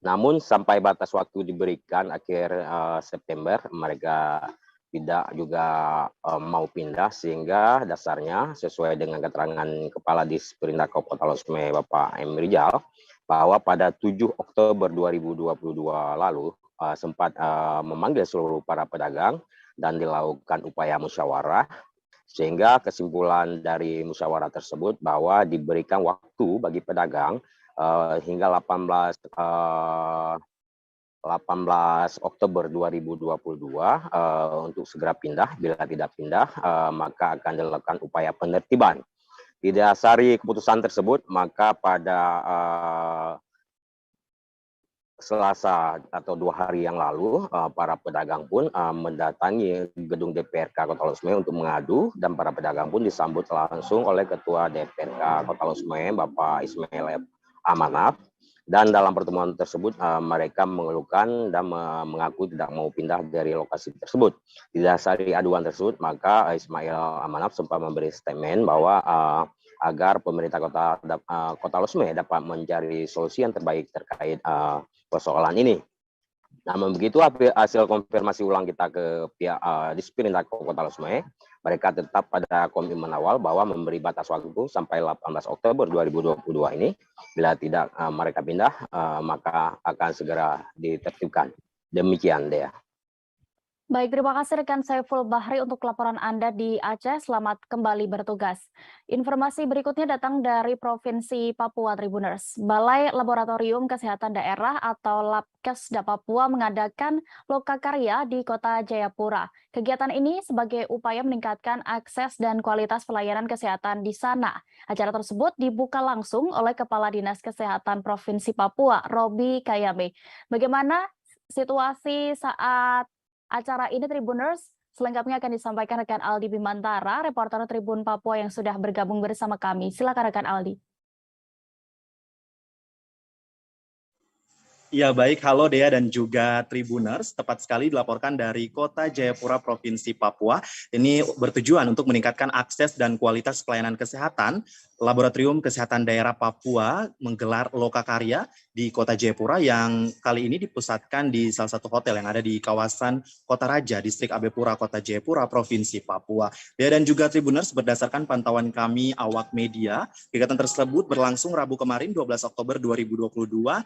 Namun sampai batas waktu diberikan akhir September, mereka tidak juga mau pindah, sehingga dasarnya sesuai dengan keterangan Kepala Disperindak Kota Luxmawe Bapak M. Rijal, bahwa pada 7 Oktober 2022 lalu sempat memanggil seluruh para pedagang dan dilakukan upaya musyawarah, sehingga kesimpulan dari musyawarah tersebut bahwa diberikan waktu bagi pedagang hingga 18 Oktober 2022 untuk segera pindah. Bila tidak pindah, maka akan dilakukan upaya penertiban. Didasari keputusan tersebut, maka pada Selasa atau 2 hari yang lalu, para pedagang pun mendatangi gedung DPRK Kota Luxmawe untuk mengadu, dan para pedagang pun disambut langsung oleh Ketua DPRK Kota Luxmawe Bapak Ismail F. Amanaf. Dan dalam pertemuan tersebut mereka mengeluhkan dan mengaku tidak mau pindah dari lokasi tersebut. Didasari aduan tersebut, maka Ismail Amanaf sempat memberi statement bahwa agar pemerintah Kota Luxmawe dapat mencari solusi yang terbaik terkait persoalan ini. Namun begitu, hasil konfirmasi ulang kita ke pihak Disperindak Kota Luxmawe, mereka tetap pada komitmen awal bahwa memberi batas waktu sampai 18 Oktober 2022 ini. Bila tidak mereka pindah, maka akan segera ditertibkan. Demikian, Dea. Baik, terima kasih rekan Saiful Bahri untuk laporan Anda di Aceh. Selamat kembali bertugas. Informasi berikutnya datang dari Provinsi Papua Tribuners. Balai Laboratorium Kesehatan Daerah atau Labkesda Papua mengadakan lokakarya di Kota Jayapura. Kegiatan ini sebagai upaya meningkatkan akses dan kualitas pelayanan kesehatan di sana. Acara tersebut dibuka langsung oleh Kepala Dinas Kesehatan Provinsi Papua, Robi Kayame. Bagaimana situasi saat acara ini, Tribuners? Selengkapnya akan disampaikan rekan Aldi Bimantara, reporter Tribun Papua yang sudah bergabung bersama kami. Silakan rekan Aldi. Ya baik, halo Dea dan juga Tribuners, tepat sekali dilaporkan dari Kota Jayapura, Provinsi Papua. Ini bertujuan untuk meningkatkan akses dan kualitas pelayanan kesehatan. Laboratorium Kesehatan Daerah Papua menggelar lokakarya di Kota Jayapura yang kali ini dipusatkan di salah satu hotel yang ada di kawasan Kota Raja, Distrik Abepura, Kota Jayapura, Provinsi Papua. Dea dan juga Tribuners, berdasarkan pantauan kami awak media, kegiatan tersebut berlangsung Rabu kemarin 12 Oktober 2022.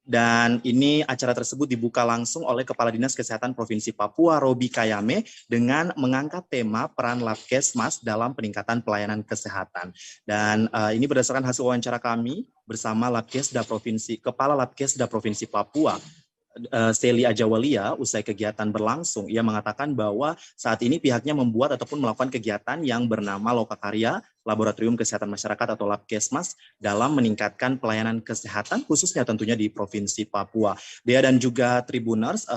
Dan ini acara tersebut dibuka langsung oleh Kepala Dinas Kesehatan Provinsi Papua, Robi Kayame, dengan mengangkat tema peran Labkesmas dalam peningkatan pelayanan kesehatan. Dan ini berdasarkan hasil wawancara kami bersama Kepala Labkesda Provinsi Papua, Seli Ajawalia, usai kegiatan berlangsung, ia mengatakan bahwa saat ini pihaknya membuat ataupun melakukan kegiatan yang bernama Lokakarya Laboratorium Kesehatan Masyarakat atau Labkesmas dalam meningkatkan pelayanan kesehatan khususnya tentunya di Provinsi Papua. Dea dan juga Tribuners,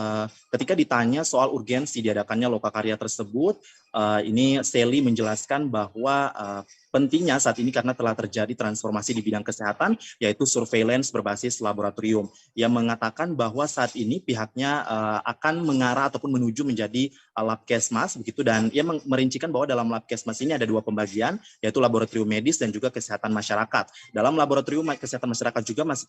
ketika ditanya soal urgensi diadakannya Lokakarya tersebut, ini Seli menjelaskan bahwa pentingnya saat ini karena telah terjadi transformasi di bidang kesehatan, yaitu surveillance berbasis laboratorium. Ia mengatakan bahwa saat ini pihaknya akan mengarah ataupun menuju menjadi Labkesmas, begitu, dan ia merincikan bahwa dalam Labkesmas ini ada 2 pembagian, yaitu laboratorium medis dan juga kesehatan masyarakat. Dalam laboratorium kesehatan masyarakat juga masih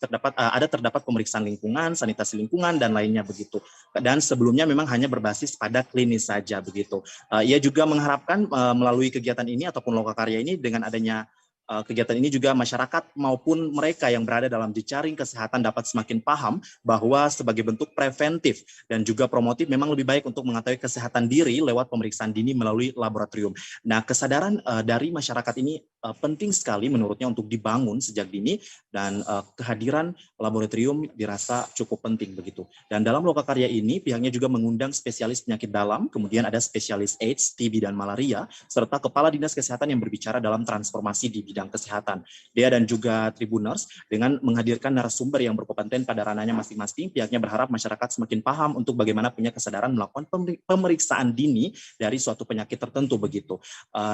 terdapat pemeriksaan lingkungan, sanitasi lingkungan, dan lainnya begitu. Dan sebelumnya memang hanya berbasis pada klinis saja begitu. Ia juga mengharapkan melalui kegiatan ini ataupun lokakarya ini dengan adanya kegiatan ini juga masyarakat maupun mereka yang berada dalam jejaring kesehatan dapat semakin paham bahwa sebagai bentuk preventif dan juga promotif memang lebih baik untuk mengetahui kesehatan diri lewat pemeriksaan dini melalui laboratorium. Nah, kesadaran dari masyarakat ini penting sekali menurutnya untuk dibangun sejak dini, dan kehadiran laboratorium dirasa cukup penting begitu. Dan dalam lokakarya ini pihaknya juga mengundang spesialis penyakit dalam, kemudian ada spesialis AIDS, TB dan malaria, serta kepala dinas kesehatan yang berbicara dalam transformasi di bidang kesehatan. Dea dan juga Tribuners, dengan menghadirkan narasumber yang berkompeten pada ranahnya masing-masing, pihaknya berharap masyarakat semakin paham untuk bagaimana punya kesadaran melakukan pemeriksaan dini dari suatu penyakit tertentu begitu.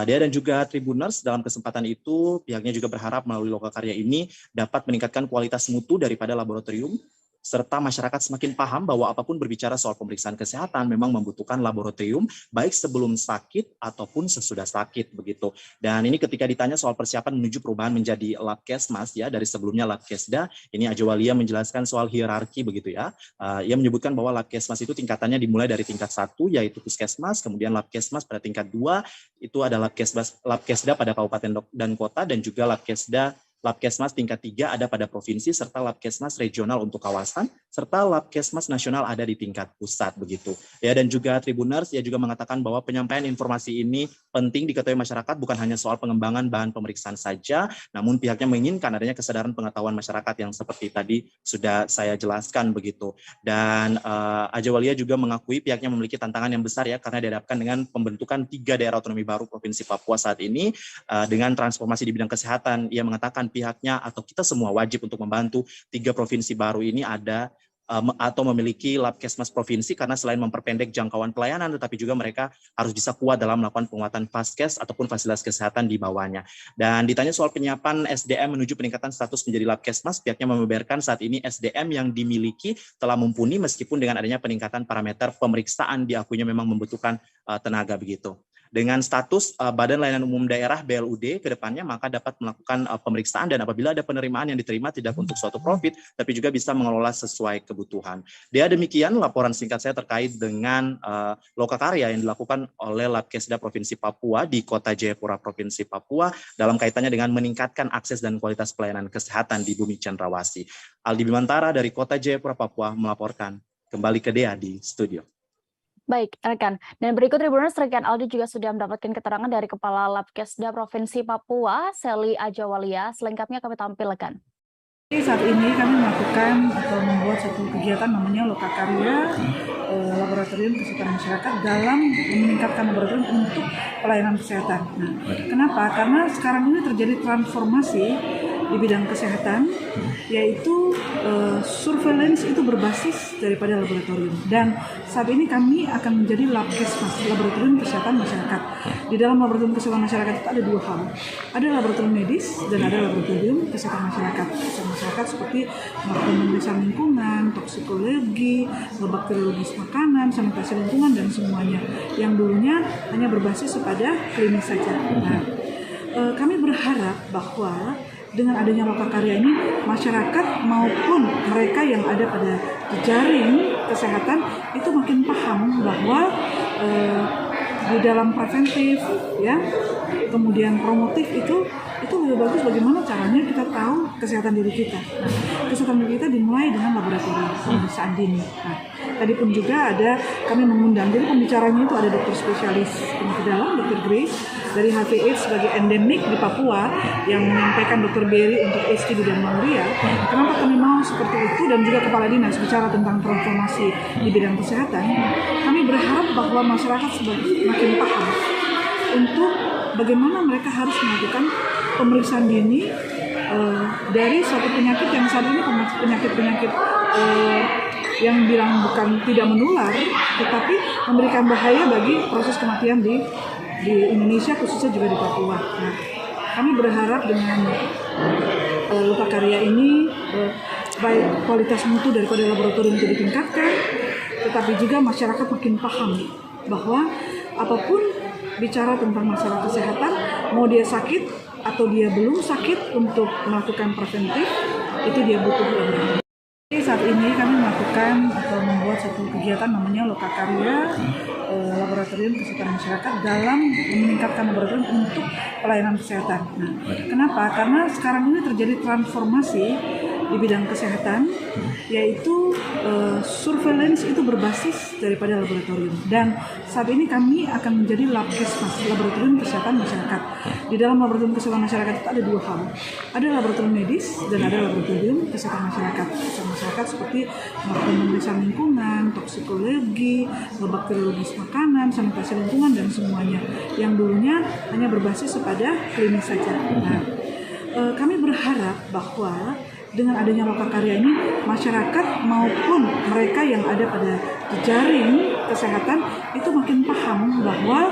Dea dan juga Tribuners, dalam kesempatan itu pihaknya juga berharap melalui lokakarya ini dapat meningkatkan kualitas mutu daripada laboratorium, serta masyarakat semakin paham bahwa apapun berbicara soal pemeriksaan kesehatan memang membutuhkan laboratorium, baik sebelum sakit ataupun sesudah sakit begitu. Dan ini ketika ditanya soal persiapan menuju perubahan menjadi Labkesmas ya, dari sebelumnya Labkesda, ini Ajowalia menjelaskan soal hierarki begitu ya. Ia menyebutkan bahwa Labkesmas itu tingkatannya dimulai dari tingkat 1 yaitu Puskesmas, kemudian Labkesmas pada tingkat 2 itu ada Labkesda pada kabupaten dan kota, dan juga Labkesmas tingkat 3 ada pada provinsi, serta Labkesmas regional untuk kawasan, serta Labkesmas nasional ada di tingkat pusat begitu. Ya, dan juga Tribuners, ia juga mengatakan bahwa penyampaian informasi ini penting diketahui masyarakat, bukan hanya soal pengembangan bahan pemeriksaan saja, namun pihaknya menginginkan adanya kesadaran pengetahuan masyarakat yang seperti tadi sudah saya jelaskan begitu. Dan Ajowalia juga mengakui pihaknya memiliki tantangan yang besar ya, karena dihadapkan dengan pembentukan 3 daerah otonomi baru Provinsi Papua saat ini dengan transformasi di bidang kesehatan. Ia mengatakan pihaknya atau kita semua wajib untuk membantu 3 provinsi baru ini ada atau memiliki Labkesmas provinsi, karena selain memperpendek jangkauan pelayanan, tetapi juga mereka harus bisa kuat dalam melakukan penguatan Faskes ataupun fasilitas kesehatan di bawahnya. Dan ditanya soal penyiapan SDM menuju peningkatan status menjadi Labkesmas, pihaknya membeberkan saat ini SDM yang dimiliki telah mumpuni meskipun dengan adanya peningkatan parameter pemeriksaan diakuinya memang membutuhkan tenaga begitu. Dengan status Badan Layanan Umum Daerah BLUD ke depannya, maka dapat melakukan pemeriksaan, dan apabila ada penerimaan yang diterima tidak untuk suatu profit, tapi juga bisa mengelola sesuai kebutuhan. Dia demikian laporan singkat saya terkait dengan lokakarya yang dilakukan oleh Labkesda Provinsi Papua di Kota Jayapura Provinsi Papua dalam kaitannya dengan meningkatkan akses dan kualitas pelayanan kesehatan di Bumi Cendrawasih. Aldi Bimantara dari Kota Jayapura Papua melaporkan. Kembali ke Dea di studio. Baik, rekan. Dan berikut Tribuners, rekan Aldi juga sudah mendapatkan keterangan dari Kepala Labkesda Provinsi Papua, Sally Ajowalia. Selengkapnya kami tampilkan. Saat ini kami melakukan atau membuat satu kegiatan namanya Lokakarya Laboratorium Kesehatan Masyarakat dalam meningkatkan laboratorium untuk pelayanan kesehatan. Nah, kenapa? Karena sekarang ini terjadi transformasi di bidang kesehatan, yaitu surveillance itu berbasis daripada laboratorium. Dan saat ini kami akan menjadi Labkesmas, Laboratorium Kesehatan Masyarakat. Di dalam Laboratorium Kesehatan Masyarakat itu ada 2 hal. Ada laboratorium medis dan ada laboratorium kesehatan masyarakat. Kesehatan masyarakat seperti melakukan pemeriksaan lingkungan, toksikologi, bakteriologis makanan, sanitasi lingkungan, dan semuanya. Yang dulunya hanya berbasis pada klinis saja. Nah, kami berharap bahwa dengan adanya Lokakarya ini, masyarakat maupun mereka yang ada pada jejaring kesehatan itu makin paham bahwa di dalam preventif, ya, kemudian promotif itu lebih bagus bagaimana caranya kita tahu kesehatan diri kita. Nah, kesehatan diri kita dimulai dengan laboratorium pemeriksaan dini. Nah, tadi pun juga ada kami mengundang, jadi pembicaranya itu ada dokter spesialis penyakit dalam, Dr. Grace dari HIV/AIDS sebagai endemik di Papua yang menyampaikan Dr. Berry untuk AIDS, TB dan malaria. Kenapa kami mau seperti itu, dan juga kepala dinas bicara tentang transformasi di bidang kesehatan. Kami berharap bahwa masyarakat semakin paham untuk bagaimana mereka harus melakukan pemeriksaan dini dari suatu penyakit yang saat ini penyakit-penyakit yang bilang bukan tidak menular, tetapi memberikan bahaya bagi proses kematian di Indonesia, khususnya juga di Papua. Nah, kami berharap dengan Lokakarya ini baik kualitas mutu daripada laboratorium itu ditingkatkan, tetapi juga masyarakat makin paham bahwa apapun bicara tentang masalah kesehatan, mau dia sakit atau dia belum sakit, untuk melakukan preventif itu dia butuh laboratorium. saat ini kami melakukan atau membuat satu kegiatan namanya Lokakarya, Laboratorium Kesehatan Masyarakat dalam meningkatkan laboratorium untuk pelayanan kesehatan. Nah, kenapa? Karena sekarang ini terjadi transformasi di bidang kesehatan, yaitu surveillance itu berbasis daripada laboratorium. Dan saat ini kami akan menjadi Labkesmas, Laboratorium Kesehatan Masyarakat. Di dalam Laboratorium Kesehatan Masyarakat itu ada dua hal. Ada laboratorium medis dan ada laboratorium kesehatan masyarakat. Kesehatan masyarakat seperti pemeriksaan lingkungan, toksikologi, bakteriologis makanan, sanitasi lingkungan, dan semuanya. Yang dulunya hanya berbasis pada klinis saja. Nah, kami berharap bahwa dengan adanya Lokakarya ini, masyarakat maupun mereka yang ada pada jejaring kesehatan itu makin paham bahwa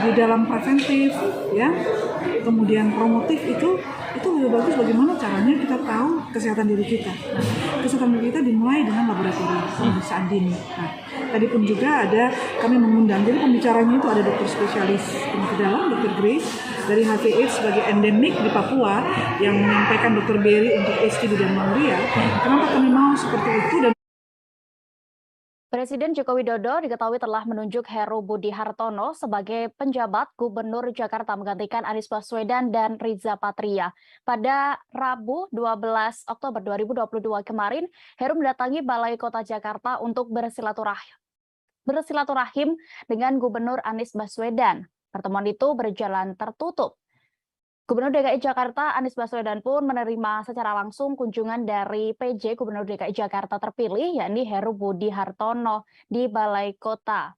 di dalam preventif, ya, kemudian promotif itu lebih bagus bagaimana caranya kita tahu kesehatan diri kita. Nah, kesehatan diri kita dimulai dengan laboratorium pemeriksaan dini. Nah, tadi pun juga ada kami mengundang, jadi pembicaranya itu ada dokter spesialis penyakit dalam, Dr. Grace dari HIV/AIDS sebagai endemik di Papua yang menyampaikan Dr. Berry untuk STD dan malaria. Kenapa kami mau seperti itu? Dan Presiden Joko Widodo diketahui telah menunjuk Heru Budi Hartono sebagai penjabat Gubernur Jakarta menggantikan Anies Baswedan dan Riza Patria. Pada Rabu 12 Oktober 2022 kemarin, Heru mendatangi Balai Kota Jakarta untuk bersilaturahim dengan Gubernur Anies Baswedan. Pertemuan itu berjalan tertutup. Gubernur DKI Jakarta Anies Baswedan pun menerima secara langsung kunjungan dari PJ Gubernur DKI Jakarta terpilih, yakni Heru Budi Hartono di Balai Kota.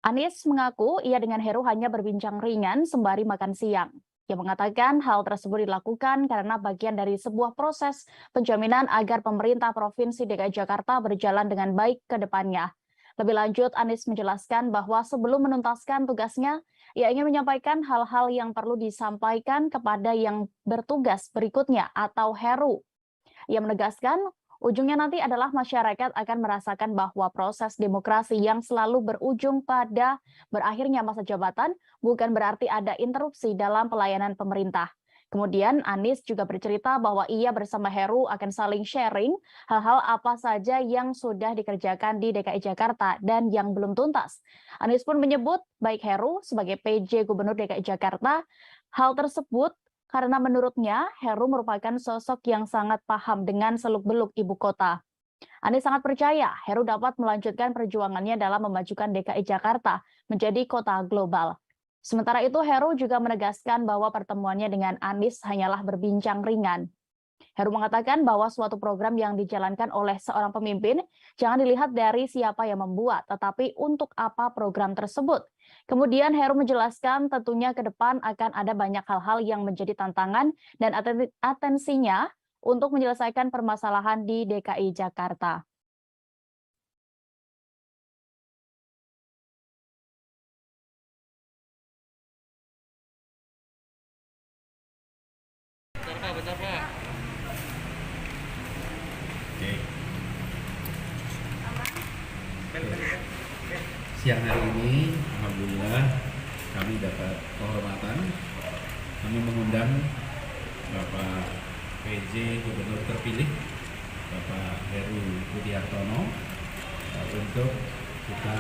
Anies mengaku ia dengan Heru hanya berbincang ringan sembari makan siang. Ia mengatakan hal tersebut dilakukan karena bagian dari sebuah proses penjaminan agar pemerintah Provinsi DKI Jakarta berjalan dengan baik ke depannya. Lebih lanjut, Anies menjelaskan bahwa sebelum menuntaskan tugasnya, ia ingin menyampaikan hal-hal yang perlu disampaikan kepada yang bertugas berikutnya atau Heru. Ia menegaskan, ujungnya nanti adalah masyarakat akan merasakan bahwa proses demokrasi yang selalu berujung pada berakhirnya masa jabatan bukan berarti ada interupsi dalam pelayanan pemerintah. Kemudian Anies juga bercerita bahwa ia bersama Heru akan saling sharing hal-hal apa saja yang sudah dikerjakan di DKI Jakarta dan yang belum tuntas. Anies pun menyebut baik Heru sebagai PJ Gubernur DKI Jakarta, hal tersebut karena menurutnya Heru merupakan sosok yang sangat paham dengan seluk-beluk ibu kota. Anies sangat percaya Heru dapat melanjutkan perjuangannya dalam memajukan DKI Jakarta menjadi kota global. Sementara itu, Heru juga menegaskan bahwa pertemuannya dengan Anies hanyalah berbincang ringan. Heru mengatakan bahwa suatu program yang dijalankan oleh seorang pemimpin jangan dilihat dari siapa yang membuat, tetapi untuk apa program tersebut. Kemudian Heru menjelaskan tentunya ke depan akan ada banyak hal-hal yang menjadi tantangan dan atensinya untuk menyelesaikan permasalahan di DKI Jakarta. Siang hari ini, alhamdulillah kami dapat kehormatan. Kami mengundang Bapak PJ Gubernur terpilih, Bapak Heru Budi Hartono, untuk kita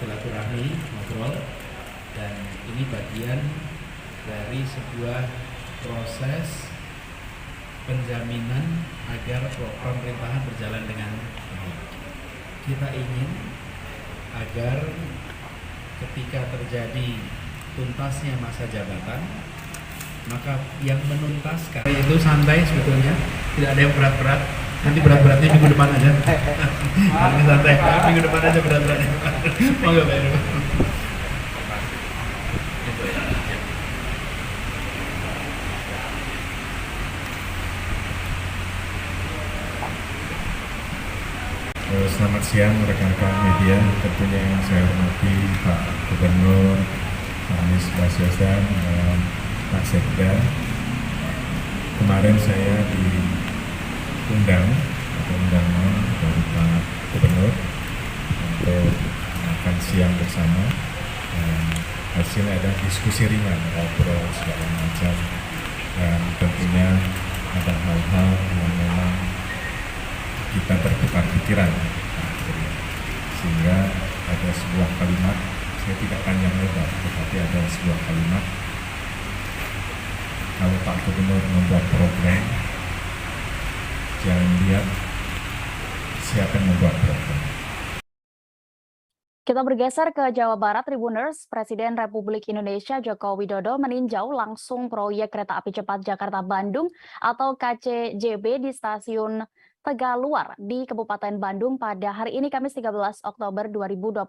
silaturahmi, ngobrol, dan ini bagian dari sebuah proses penjaminan agar pemerintahan berjalan dengan baik. Kita ingin agar ketika terjadi tuntasnya masa jabatan, maka yang menuntaskan itu santai sebetulnya, tidak ada yang berat-berat. Nanti berat-beratnya minggu depan aja. Nanti santai, minggu depan aja berat-beratnya. Mau nggak Pak Heru? Selamat siang rekan-rekan media, tentunya yang saya hormati Pak Gubernur, Pak Anies Baswedan, dan Pak Sekda. Kemarin saya diundang atau undangan dari Pak Gubernur untuk makan siang bersama. Dan hasilnya ada diskusi ringan, ngobrol segala macam, dan tentunya ada hal-hal yang memang kita bertukar pikiran, sehingga ada sebuah kalimat, saya tidak panjang lebar, tetapi ada sebuah kalimat, kalau Pak Gubernur membuat program, jangan lihat siapa yang membuat program. Kita bergeser ke Jawa Barat, Tribuners. Presiden Republik Indonesia Joko Widodo meninjau langsung proyek kereta api cepat Jakarta-Bandung atau KCJB di stasiun Tegaluar di Kabupaten Bandung pada hari ini Kamis 13 Oktober 2022.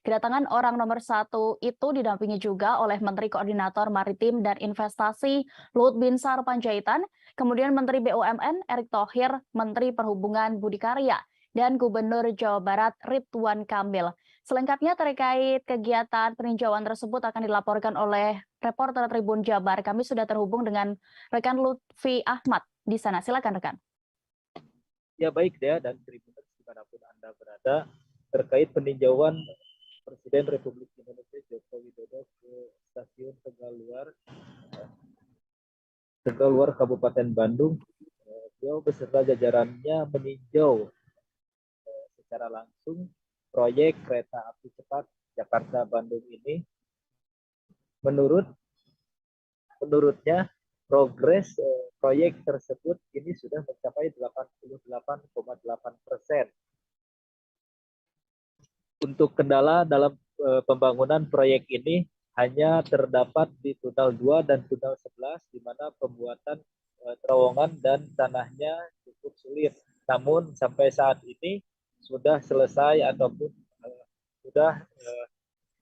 Kedatangan orang nomor 1 itu didampingi juga oleh Menteri Koordinator Maritim dan Investasi Luhut Binsar Panjaitan, kemudian Menteri BUMN Erick Thohir, Menteri Perhubungan Budi Karya, dan Gubernur Jawa Barat Ridwan Kamil. Selengkapnya terkait kegiatan peninjauan tersebut akan dilaporkan oleh reporter Tribun Jabar. Kami sudah terhubung dengan rekan Lutfi Ahmad di sana. Silakan rekan. Ya baik Dea dan Tribuners dimanapun Anda berada, terkait peninjauan Presiden Republik Indonesia Joko Widodo ke stasiun Tegaluar Kabupaten Bandung, beliau beserta jajarannya meninjau secara langsung proyek kereta api cepat Jakarta-Bandung ini. Menurutnya progres proyek tersebut ini sudah mencapai 88,8%. Untuk kendala dalam pembangunan proyek ini hanya terdapat di tunnel 2 dan tunnel 11, di mana pembuatan terowongan dan tanahnya cukup sulit. Namun sampai saat ini sudah selesai ataupun sudah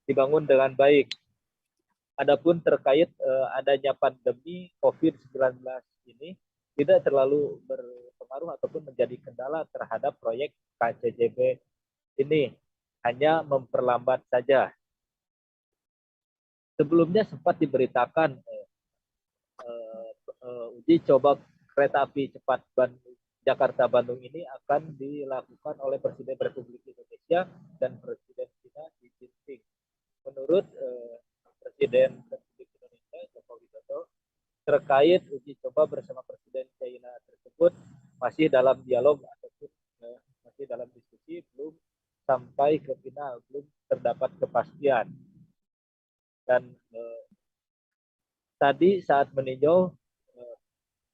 dibangun dengan baik. Adapun terkait adanya pandemi COVID-19 ini tidak terlalu berpengaruh ataupun menjadi kendala terhadap proyek KCJB ini, hanya memperlambat saja. Sebelumnya sempat diberitakan uji coba kereta api cepat Jakarta-Bandung ini akan dilakukan oleh Presiden Republik Indonesia dan Presiden China Xi Jinping. Menurut Presiden Republik Indonesia Joko Widodo, terkait uji coba bersama Presiden China tersebut masih dalam dialog ataupun masih dalam diskusi, belum sampai ke final, belum terdapat kepastian. Dan tadi saat meninjau,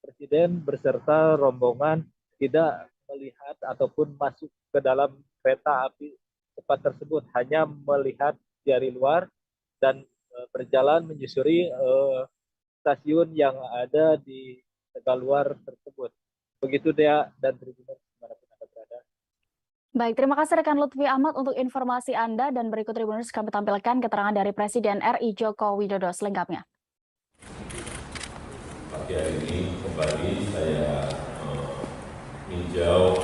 Presiden beserta rombongan tidak melihat ataupun masuk ke dalam kereta api cepat tersebut, hanya melihat dari luar dan berjalan menyusuri stasiun yang ada di Tegaluar tersebut. Begitu Dea dan Tribuners dimanapun Anda berada. Baik, terima kasih rekan Lutfi Ahmad untuk informasi Anda, dan berikut Tribuners kami tampilkan keterangan dari Presiden RI Joko Widodo selengkapnya. Pagi hari ini kembali saya meninjau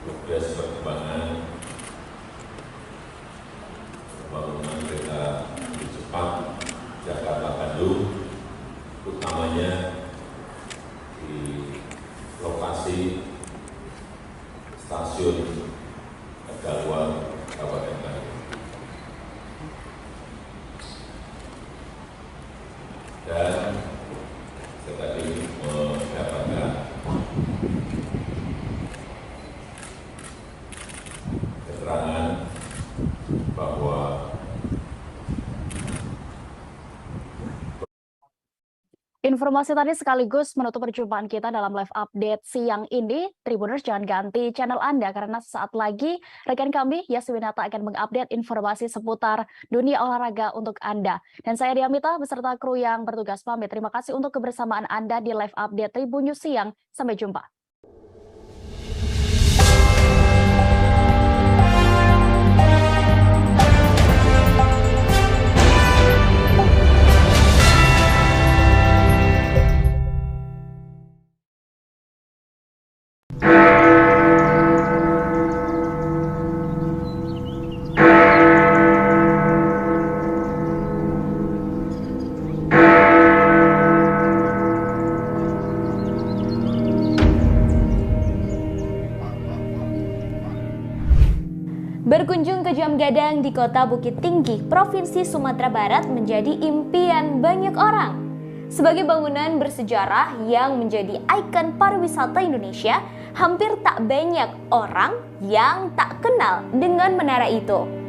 progres perkembangan pembangunan kereta api cepat Jakarta-Bandung, utamanya di lokasi stasiun Tegaluar Kabupaten Bandung. Dan saya tadi mendapatkan keterangan bahwa Informasi tadi sekaligus menutup perjumpaan kita dalam live update siang ini. Tribuners, jangan ganti channel Anda karena sesaat lagi rekan kami Yaswinata akan mengupdate informasi seputar dunia olahraga untuk Anda. Dan saya Diamita beserta kru yang bertugas pamit. Terima kasih untuk kebersamaan Anda di live update Tribun News siang. Sampai jumpa. Berkunjung ke Jam Gadang di Kota Bukit Tinggi, Provinsi Sumatera Barat menjadi impian banyak orang. Sebagai bangunan bersejarah yang menjadi ikon pariwisata Indonesia, hampir tak banyak orang yang tak kenal dengan menara itu.